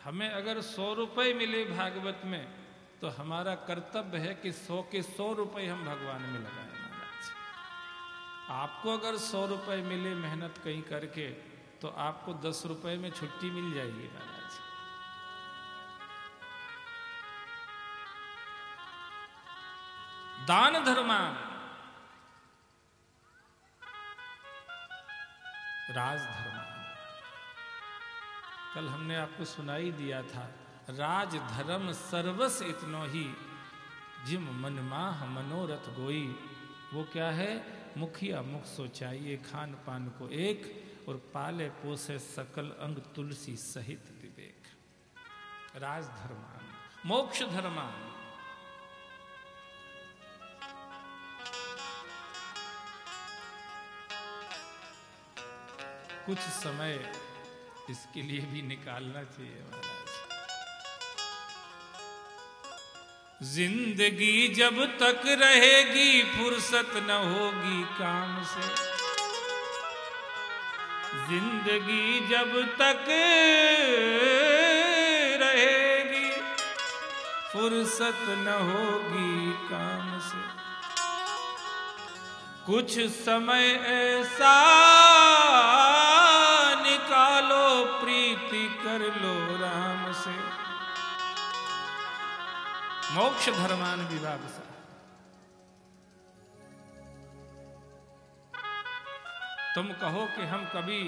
हमें अगर 100 रुपए मिले भागवत में, तो हमारा कर्तव्य है कि 100 के 100 रुपए हम भगवान में लगाएं महाराज। आपको अगर 100 रुपए मिले मेहनत कहीं करके, तो आपको 10 रुपए में छुट्टी मिल जाएगी महाराज। दान धर्मान राजधर्म। कल हमने आपको सुनाई दिया था, राजधर्म सर्वस इतनो ही जिम मन माह मनोरथ गोई। वो क्या है? मुखिया मुख सोचाइए खान पान को एक, और पाले पोसे सकल अंग तुलसी सहित विवेक। राजधर्मान मोक्ष धर्मान। कुछ समय इसके लिए भी निकालना चाहिए महाराज। जिंदगी जब तक रहेगी फुर्सत न होगी काम से। जिंदगी जब तक रहेगी फुर्सत न होगी काम से। कुछ समय ऐसा निकालो प्रीति कर लो राम से। मोक्ष धर्मान विवावसा। तुम कहो कि हम कभी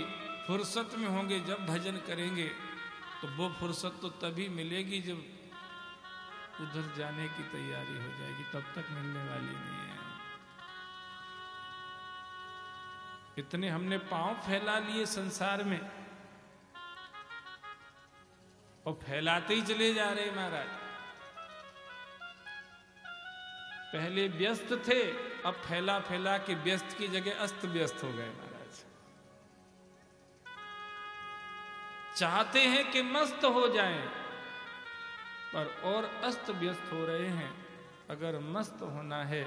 फुर्सत में होंगे जब भजन करेंगे, तो वो फुर्सत तो तभी मिलेगी जब उधर जाने की तैयारी हो जाएगी, तब तक मिलने वाली नहीं है। इतने हमने पांव फैला लिए संसार में और फैलाते ही चले जा रहे महाराज। पहले व्यस्त थे, अब फैला फैला के व्यस्त की जगह अस्त व्यस्त हो गए महाराज। चाहते हैं कि मस्त हो जाएं, पर और अस्त व्यस्त हो रहे हैं। अगर मस्त होना है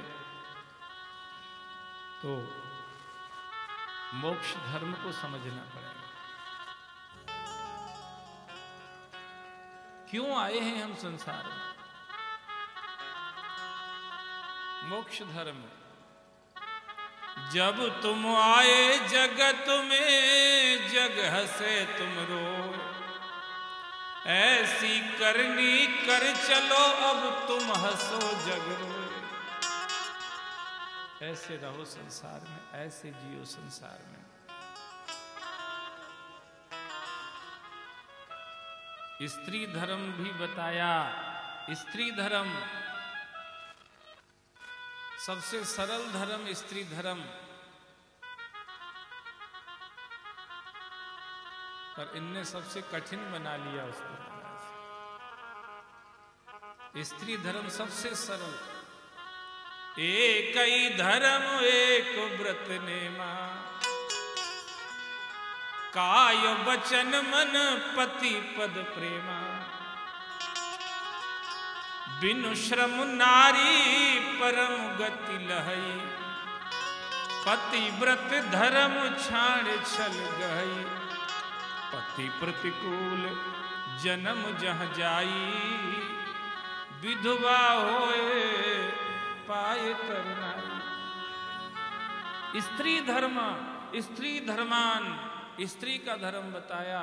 तो मोक्ष धर्म को समझना पड़ेगा। क्यों आए हैं हम संसार में? मोक्ष धर्म। जब तुम आए जगत में जग हंसे तुम रो। ऐसी करनी कर चलो अब तुम हंसो जग रो। ऐसे रहो संसार में, ऐसे जियो संसार में। स्त्री धर्म भी बताया। स्त्री धर्म सबसे सरल धर्म, स्त्री धर्म, पर इनने सबसे कठिन बना लिया उसको। स्त्री धर्म सबसे सरल। एक ही धर्म एक व्रत नेमा। काय वचन मन पति पद प्रेमा। बिनु श्रम नारी परम गति लहई। पति व्रत धर्म छाड़ छल गई। पति प्रतिकूल जन्म जह जाई। विधवा होए पाए करनाई। स्त्री धर्म, स्त्री धर्मान, स्त्री का धर्म बताया।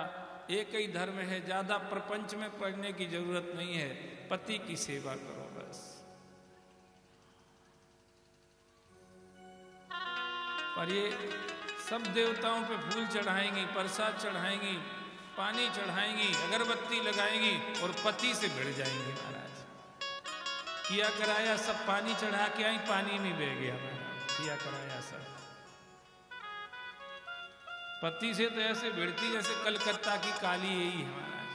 एक ही धर्म है, ज्यादा प्रपंच में पढ़ने की जरूरत नहीं है। पति की सेवा करो बस। पर ये सब देवताओं पे फूल चढ़ाएंगी, प्रसाद चढ़ाएंगी, पानी चढ़ाएंगी, अगरबत्ती लगाएंगी और पति से भिड़ जाएंगे महाराज। किया कराया सब पानी चढ़ा के आई, पानी में बह गया महाराज। किया कराया सब। पति से तो ऐसे भिड़ती जैसे कलकत्ता की काली यही है महाराज।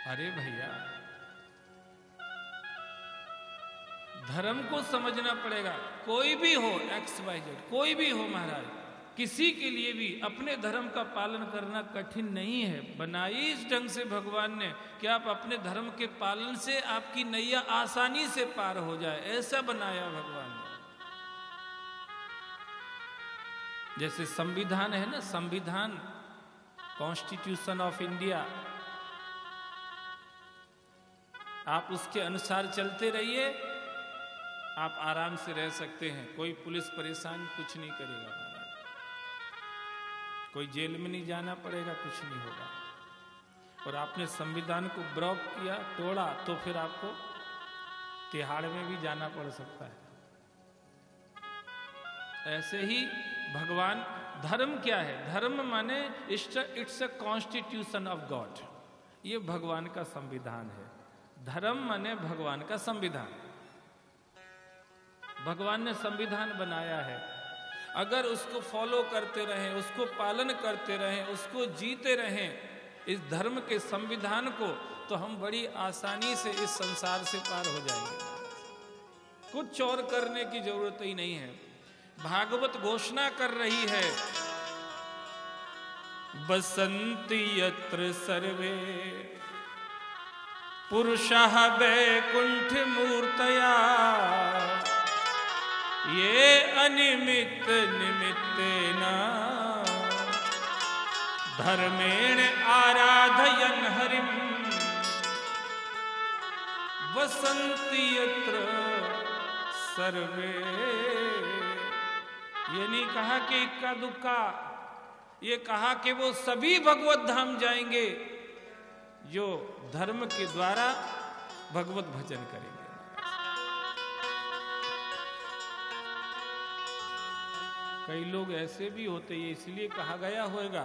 अरे भैया, धर्म को समझना पड़ेगा। कोई भी हो, XYZ कोई भी हो महाराज, किसी के लिए भी अपने धर्म का पालन करना कठिन नहीं है। बनाई इस ढंग से भगवान ने कि आप अपने धर्म के पालन से आपकी नैया आसानी से पार हो जाए, ऐसा बनाया भगवान ने। जैसे संविधान है ना, संविधान, कॉन्स्टिट्यूशन ऑफ इंडिया, आप उसके अनुसार चलते रहिए, आप आराम से रह सकते हैं। कोई पुलिस परेशान कुछ नहीं करेगा महाराज। कोई जेल में नहीं जाना पड़ेगा, कुछ नहीं होगा। और आपने संविधान को ब्रेक किया, तोड़ा, तो फिर आपको तिहाड़ में भी जाना पड़ सकता है। ऐसे ही भगवान, धर्म क्या है? धर्म माने it's a constitution of God. ये भगवान का संविधान है। धर्म माने भगवान का संविधान। भगवान ने संविधान बनाया है, अगर उसको फॉलो करते रहें, उसको पालन करते रहें, उसको जीते रहें इस धर्म के संविधान को, तो हम बड़ी आसानी से इस संसार से पार हो जाएंगे। कुछ और करने की जरूरत ही नहीं है। भागवत घोषणा कर रही है, बसंती यत्र सर्वे पुरुषः वैकुंठ मूर्तया ये अनिमित्त निमित्तेन धर्मेण आराधयन् हरिं वसंति यत्र सर्वे। ये नहीं कहा कि इक्का दुक्का, ये कहा कि वो सभी भगवत धाम जाएंगे जो धर्म के द्वारा भगवत भजन करेंगे। कई लोग ऐसे भी होते, ये इसलिए कहा गया होगा,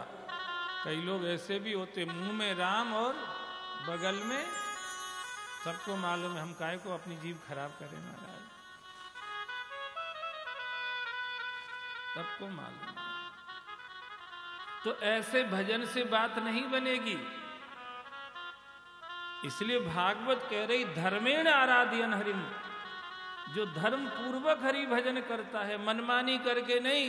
कई लोग ऐसे भी होते मुंह में राम और बगल में, सबको मालूम है, हम काहे को अपनी जीभ खराब करें महाराज, सबको मालूम है। तो ऐसे भजन से बात नहीं बनेगी। इसलिए भागवत कह रही धर्मेण आराध्यन हरिम, जो धर्म पूर्वक हरि भजन करता है, मनमानी करके नहीं,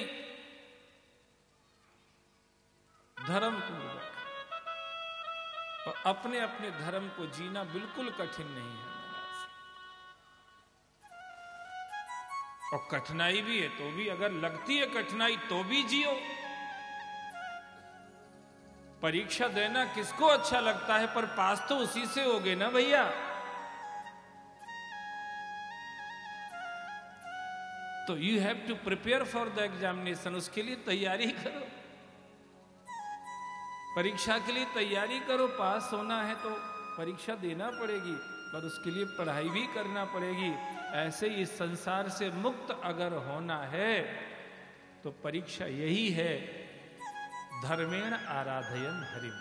धर्म पूर्वक, और अपने अपने धर्म को जीना बिल्कुल कठिन नहीं है। और कठिनाई भी है तो भी, अगर लगती है कठिनाई तो भी जियो। परीक्षा देना किसको अच्छा लगता है, पर पास तो उसी से होगे ना भैया। तो you have to prepare for the examination, उसके लिए तैयारी करो, परीक्षा के लिए तैयारी करो। पास होना है तो परीक्षा देना पड़ेगी, पर उसके लिए पढ़ाई भी करना पड़ेगी। ऐसे ही इस संसार से मुक्त अगर होना है तो परीक्षा यही है, धर्मेण आराधयन हरिम,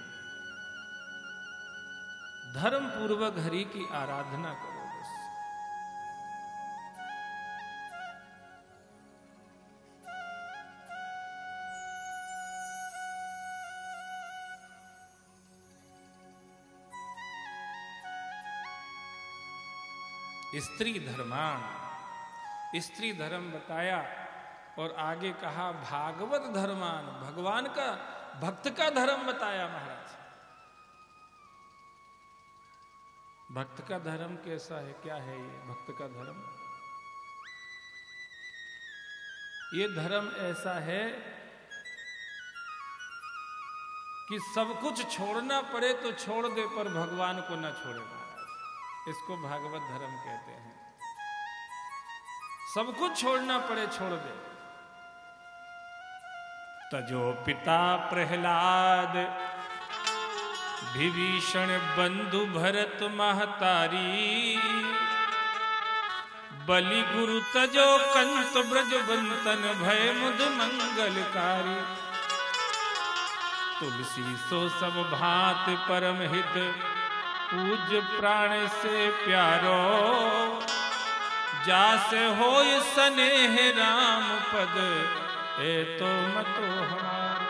धर्म पूर्वक हरि की आराधना करो बस। स्त्री धर्मान, स्त्री धर्म बताया और आगे कहा भागवत धर्मान, भगवान का भक्त का धर्म बताया महाराज। भक्त का धर्म कैसा है, क्या है ये भक्त का धर्म? ये धर्म ऐसा है कि सब कुछ छोड़ना पड़े तो छोड़ दे, पर भगवान को ना छोड़े महाराज। इसको भागवत धर्म कहते हैं। सब कुछ छोड़ना पड़े, छोड़ दे। तजो पिता प्रहलाद विभीषण बंधु भरत महतारी, बलि गुरु तजो कंत ब्रज बंतन भय मुद मंगलकारी। तुलसी सो सब भांत परम हित, पूज्य प्राण से प्यारो, जासे होय स्नेह राम पद, ए तो मतो हमार।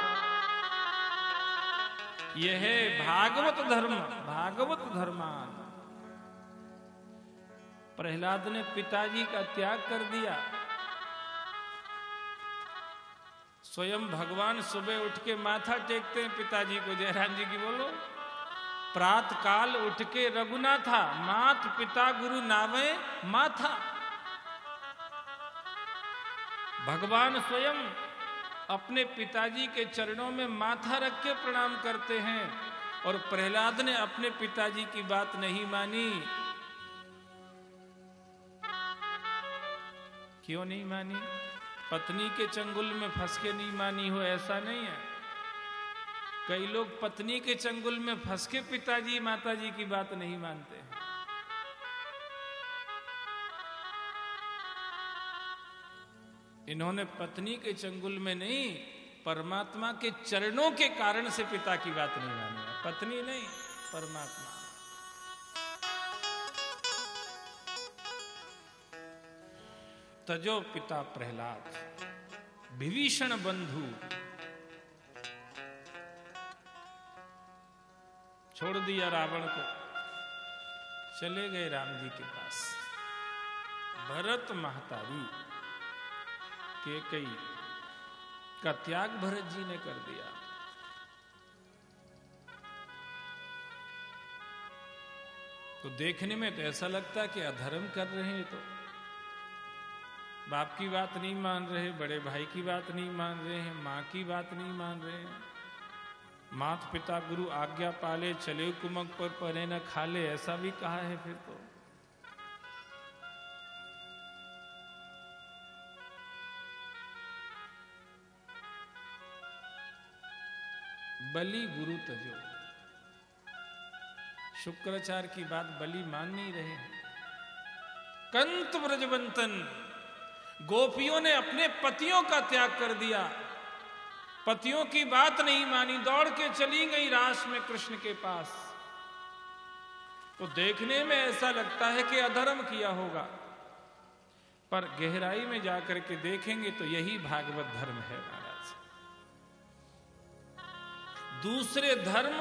यह है भागवत धर्म, भागवत धर्मान। प्रहलाद ने पिताजी का त्याग कर दिया। स्वयं भगवान सुबह उठ के माथा टेकते हैं पिताजी को। जयराम जी की बोलो। प्रात काल उठ के रघुनाथा, मात पिता गुरु नावे माथा। भगवान स्वयं अपने पिताजी के चरणों में माथा रख के प्रणाम करते हैं। और प्रहलाद ने अपने पिताजी की बात नहीं मानी। क्यों नहीं मानी? पत्नी के चंगुल में फंस के नहीं मानी हो, ऐसा नहीं है। कई लोग पत्नी के चंगुल में फंस के पिताजी माताजी की बात नहीं मानते हैं। इन्होंने पत्नी के चंगुल में नहीं, परमात्मा के चरणों के कारण से पिता की बात नहीं मानी। पत्नी नहीं, परमात्मा। तजो पिता प्रहलाद, विभीषण बंधु, छोड़ दिया रावण को, चले गए राम जी के पास। भरत महतारी कैकेयी का त्याग भरत जी ने कर दिया। तो देखने में तो ऐसा लगता कि अधर्म कर रहे हैं, तो बाप की बात नहीं मान रहे, बड़े भाई की बात नहीं मान रहे हैं, माँ की बात नहीं मान रहे हैं, मात पिता गुरु आज्ञा पाले, चले कुमक पर परे न खाले, ऐसा भी कहा है। फिर तो बलि गुरु तजो, शुक्राचार्य की बात बलि मान नहीं रहे हैं। कंत ब्रजवंतन, गोपियों ने अपने पतियों का त्याग कर दिया, पतियों की बात नहीं मानी, दौड़ के चली गई रास में कृष्ण के पास। तो देखने में ऐसा लगता है कि अधर्म किया होगा, पर गहराई में जाकर के देखेंगे तो यही भागवत धर्म है महाराज। दूसरे धर्म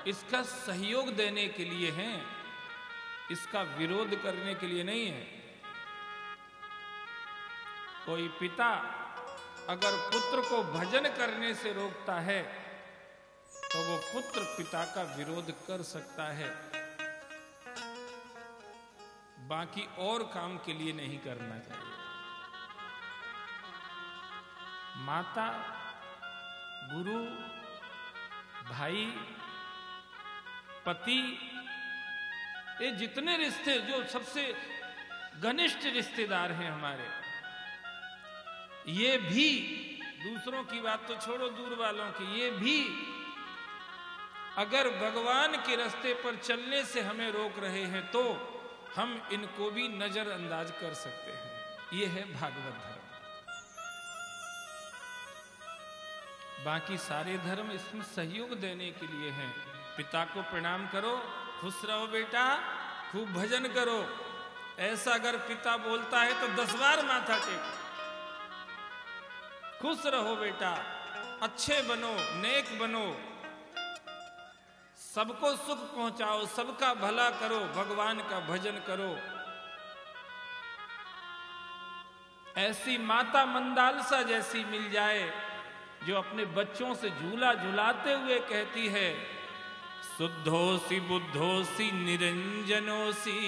इसका सहयोग देने के लिए हैं, इसका विरोध करने के लिए नहीं है। कोई पिता अगर पुत्र को भजन करने से रोकता है तो वो पुत्र पिता का विरोध कर सकता है, बाकी और काम के लिए नहीं करना चाहिए। माता, गुरु, भाई, पति, ये जितने रिश्ते जो सबसे घनिष्ठ रिश्तेदार हैं हमारे, ये भी, दूसरों की बात तो छोड़ो, दूर वालों की, ये भी अगर भगवान के रास्ते पर चलने से हमें रोक रहे हैं तो हम इनको भी नजरअंदाज कर सकते हैं। ये है भागवत धर्म। बाकी सारे धर्म इसमें सहयोग देने के लिए हैं। पिता को प्रणाम करो, खुश रहो बेटा, खूब भजन करो, ऐसा अगर पिता बोलता है तो 10 बार माथा टेको। खुश रहो बेटा, अच्छे बनो, नेक बनो, सबको सुख पहुंचाओ, सबका भला करो, भगवान का भजन करो। ऐसी माता मंदालसा जैसी मिल जाए जो अपने बच्चों से झूला झुलाते हुए कहती है, शुद्धोसी बुद्धोसी निरंजनोसी,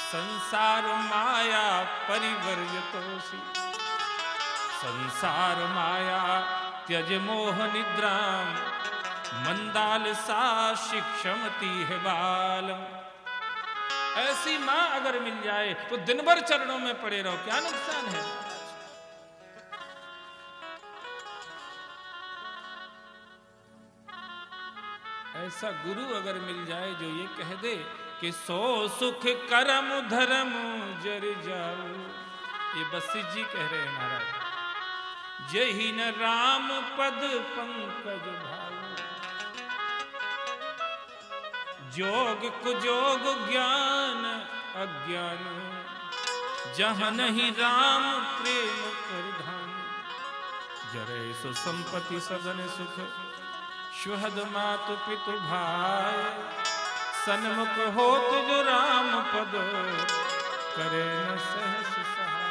संसार माया परिवर्यतोसी, संसार माया त्यज मोह निद्राम, मंदालसा शिक्षमती है बालम। ऐसी मां अगर मिल जाए तो दिन भर चरणों में पड़े रहो, क्या नुकसान है। ऐसा गुरु अगर मिल जाए जो ये कह दे कि सो सुख करम धर्म जर जाओ, ये वशिष्ठ जी कह रहे हैं महाराज, जही न राम पद पंकज भाव, जोग कुजोग ज्ञान अज्ञान, जहां नहीं राम प्रेम प्रधान, जरे सो संपत्ति सदन सुख, सुहद मातु पितु भाई, सन्मुख होत जो राम पद, करे न सहस सहाय।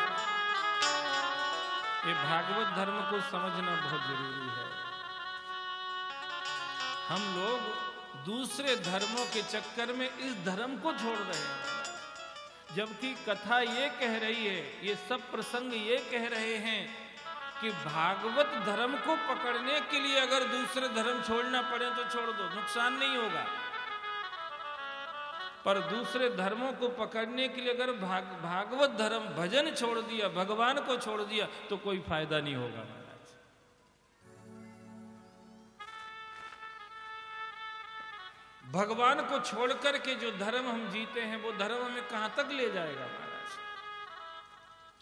ये भागवत धर्म को समझना बहुत जरूरी है। हम लोग दूसरे धर्मों के चक्कर में इस धर्म को छोड़ रहे हैं, जबकि कथा ये कह रही है, ये सब प्रसंग ये कह रहे हैं कि भागवत धर्म को पकड़ने के लिए अगर दूसरे धर्म छोड़ना पड़े तो छोड़ दो, नुकसान नहीं होगा। पर दूसरे धर्मों को पकड़ने के लिए अगर भागवत धर्म, भजन छोड़ दिया, भगवान को छोड़ दिया तो कोई फायदा नहीं होगा महाराज। भगवान को छोड़कर के जो धर्म हम जीते हैं वो धर्म हमें कहां तक ले जाएगा महाराज?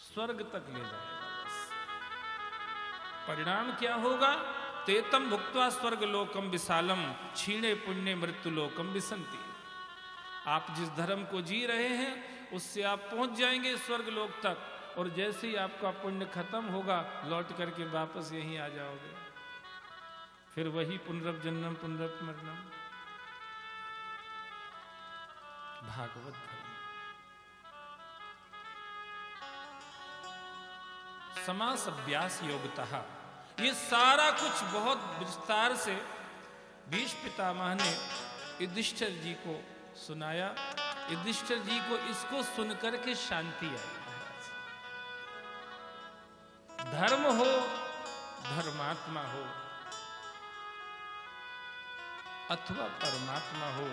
स्वर्ग तक ले जाएगा। परिणाम क्या होगा? तेतम भुक्त्वा स्वर्ग लोकम विशालम, क्षीणे पुण्य मृत्यु लोकम विसंति। आप जिस धर्म को जी रहे हैं उससे आप पहुंच जाएंगे स्वर्ग लोक तक, और जैसे ही आपका पुण्य खत्म होगा लौट करके वापस यहीं आ जाओगे, फिर वही पुनर्जन्म पुनर्मरणम। भागवत धर्म। समास अभ्यास योगतः, ये सारा कुछ बहुत विस्तार से भीष्म पितामह ने युधिष्ठिर जी को सुनाया। युधिष्ठिर जी को इसको सुनकर के शांति आई। धर्म हो, धर्मात्मा हो अथवा परमात्मा हो,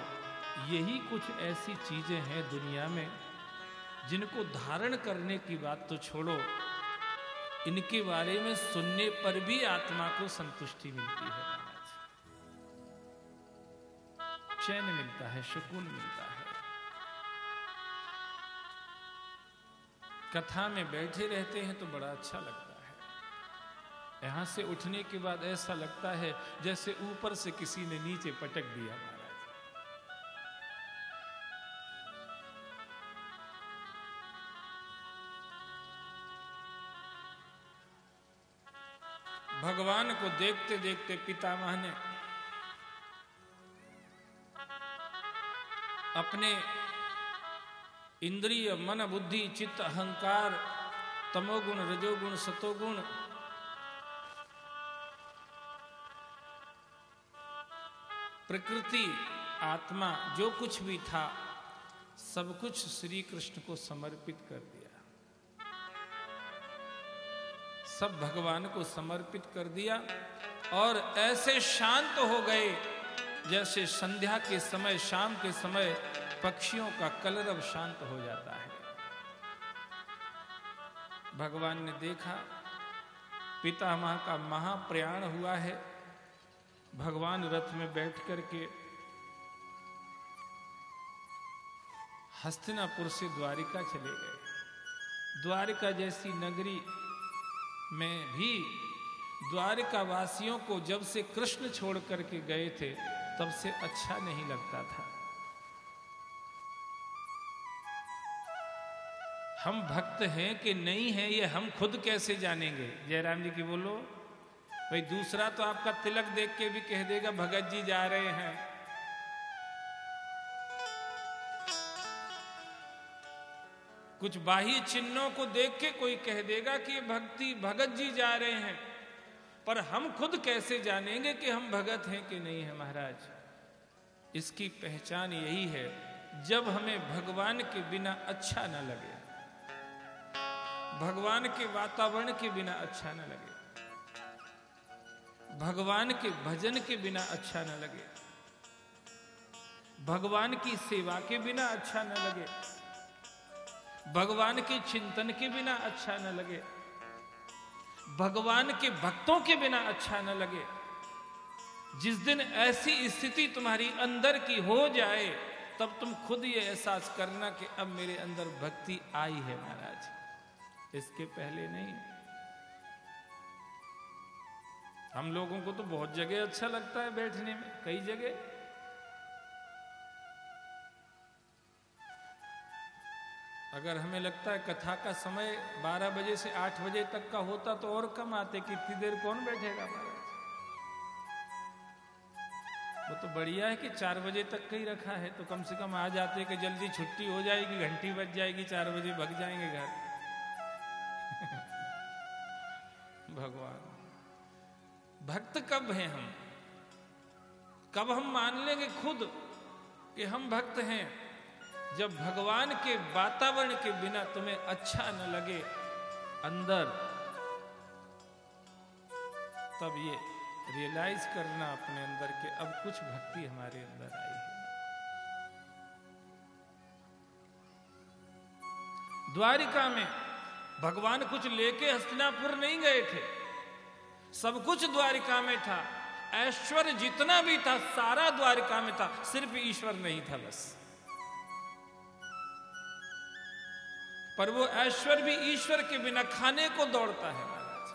यही कुछ ऐसी चीजें हैं दुनिया में जिनको धारण करने की बात तो छोड़ो, इनके बारे में सुनने पर भी आत्मा को संतुष्टि मिलती है, चैन मिलता है, सुकून मिलता है। कथा में बैठे रहते हैं तो बड़ा अच्छा लगता है। यहां से उठने के बाद ऐसा लगता है जैसे ऊपर से किसी ने नीचे पटक दिया महाराज। भगवान को देखते देखते पितामह ने अपने इंद्रिय, मन, बुद्धि, चित्त, अहंकार, तमोगुण, रजोगुण, सतोगुण, प्रकृति, आत्मा, जो कुछ भी था सब कुछ श्री कृष्ण को समर्पित कर दिया। सब भगवान को समर्पित कर दिया और ऐसे शांत हो गए जैसे संध्या के समय, शाम के समय पक्षियों का कलरव शांत हो जाता है। भगवान ने देखा पितामह का महाप्रयाण हुआ है। भगवान रथ में बैठ करके हस्तिनापुर से द्वारिका चले गए। द्वारिका जैसी नगरी में भी द्वारिका वासियों को जब से कृष्ण छोड़ करके गए थे तब से अच्छा नहीं लगता था। हम भक्त हैं कि नहीं हैं ये हम खुद कैसे जानेंगे? जयराम जी की बोलो भाई। दूसरा तो आपका तिलक देख के भी कह देगा भगत जी जा रहे हैं, कुछ बाह्य चिन्हों को देख के कोई कह देगा कि भक्ति भगत जी जा रहे हैं, पर हम खुद कैसे जानेंगे कि हम भगत हैं कि नहीं है महाराज? इसकी पहचान यही है जब हमें भगवान के बिना अच्छा न लगे, भगवान के वातावरण के बिना अच्छा न लगे, भगवान के भजन के बिना अच्छा न लगे, भगवान की सेवा के बिना अच्छा न लगे, भगवान के चिंतन के बिना अच्छा न लगे, भगवान के भक्तों के बिना अच्छा न लगे। जिस दिन ऐसी स्थिति तुम्हारी अंदर की हो जाए तब तुम खुद ये एहसास करना कि अब मेरे अंदर भक्ति आई है महाराज, इसके पहले नहीं। हम लोगों को तो बहुत जगह अच्छा लगता है बैठने में, कई जगह। अगर हमें लगता है कथा का समय 12 बजे से 8 बजे तक का होता तो और कम आते, कितनी देर कौन बैठेगा महाराज? वो तो बढ़िया है कि 4 बजे तक का ही रखा है, तो कम से कम आ जाते कि जल्दी छुट्टी हो जाएगी, घंटी बज जाएगी, 4 बजे भग जाएंगे घर। भगवान भक्त कब हैं हम? कब हम मान लेंगे खुद कि हम भक्त हैं? जब भगवान के वातावरण के बिना तुम्हें अच्छा न लगे अंदर, तब ये रियलाइज करना अपने अंदर के अब कुछ भक्ति हमारे अंदर आई है। द्वारिका में भगवान कुछ लेके हस्तिनापुर नहीं गए थे, सब कुछ द्वारिका में था। ऐश्वर्य जितना भी था सारा द्वारिका में था, सिर्फ ईश्वर नहीं था बस। पर वो ऐश्वर्य भी ईश्वर के बिना खाने को दौड़ता है महाराज।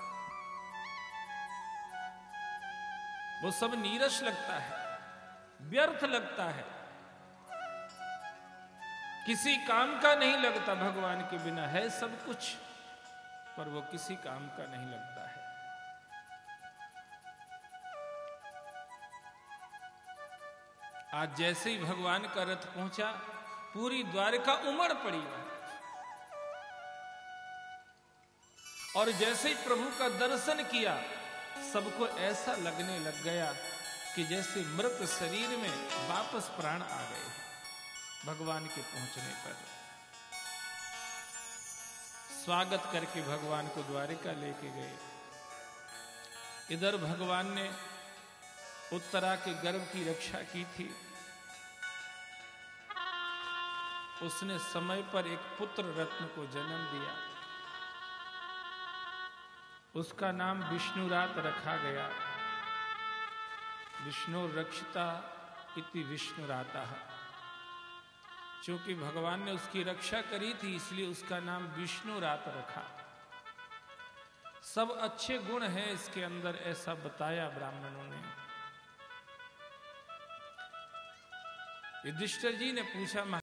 वो सब नीरस लगता है, व्यर्थ लगता है, किसी काम का नहीं लगता भगवान के बिना। है सब कुछ पर वो किसी काम का नहीं लगता है। आज जैसे ही भगवान का रथ पहुंचा, पूरी द्वारका उमड़ पड़ी और जैसे ही प्रभु का दर्शन किया, सबको ऐसा लगने लग गया कि जैसे मृत शरीर में वापस प्राण आ गए भगवान के पहुंचने पर। स्वागत करके भगवान को द्वारिका लेके गए। इधर भगवान ने उत्तरा के गर्भ की रक्षा की थी। उसने समय पर एक पुत्र रत्न को जन्म दिया। उसका नाम विष्णुरात रखा गया। विष्णु रक्षिता इति विष्णुराता। क्योंकि भगवान ने उसकी रक्षा करी थी, इसलिए उसका नाम विष्णुरात रखा। सब अच्छे गुण हैं इसके अंदर, ऐसा बताया ब्राह्मणों ने। युधिष्ठिर जी ने पूछा,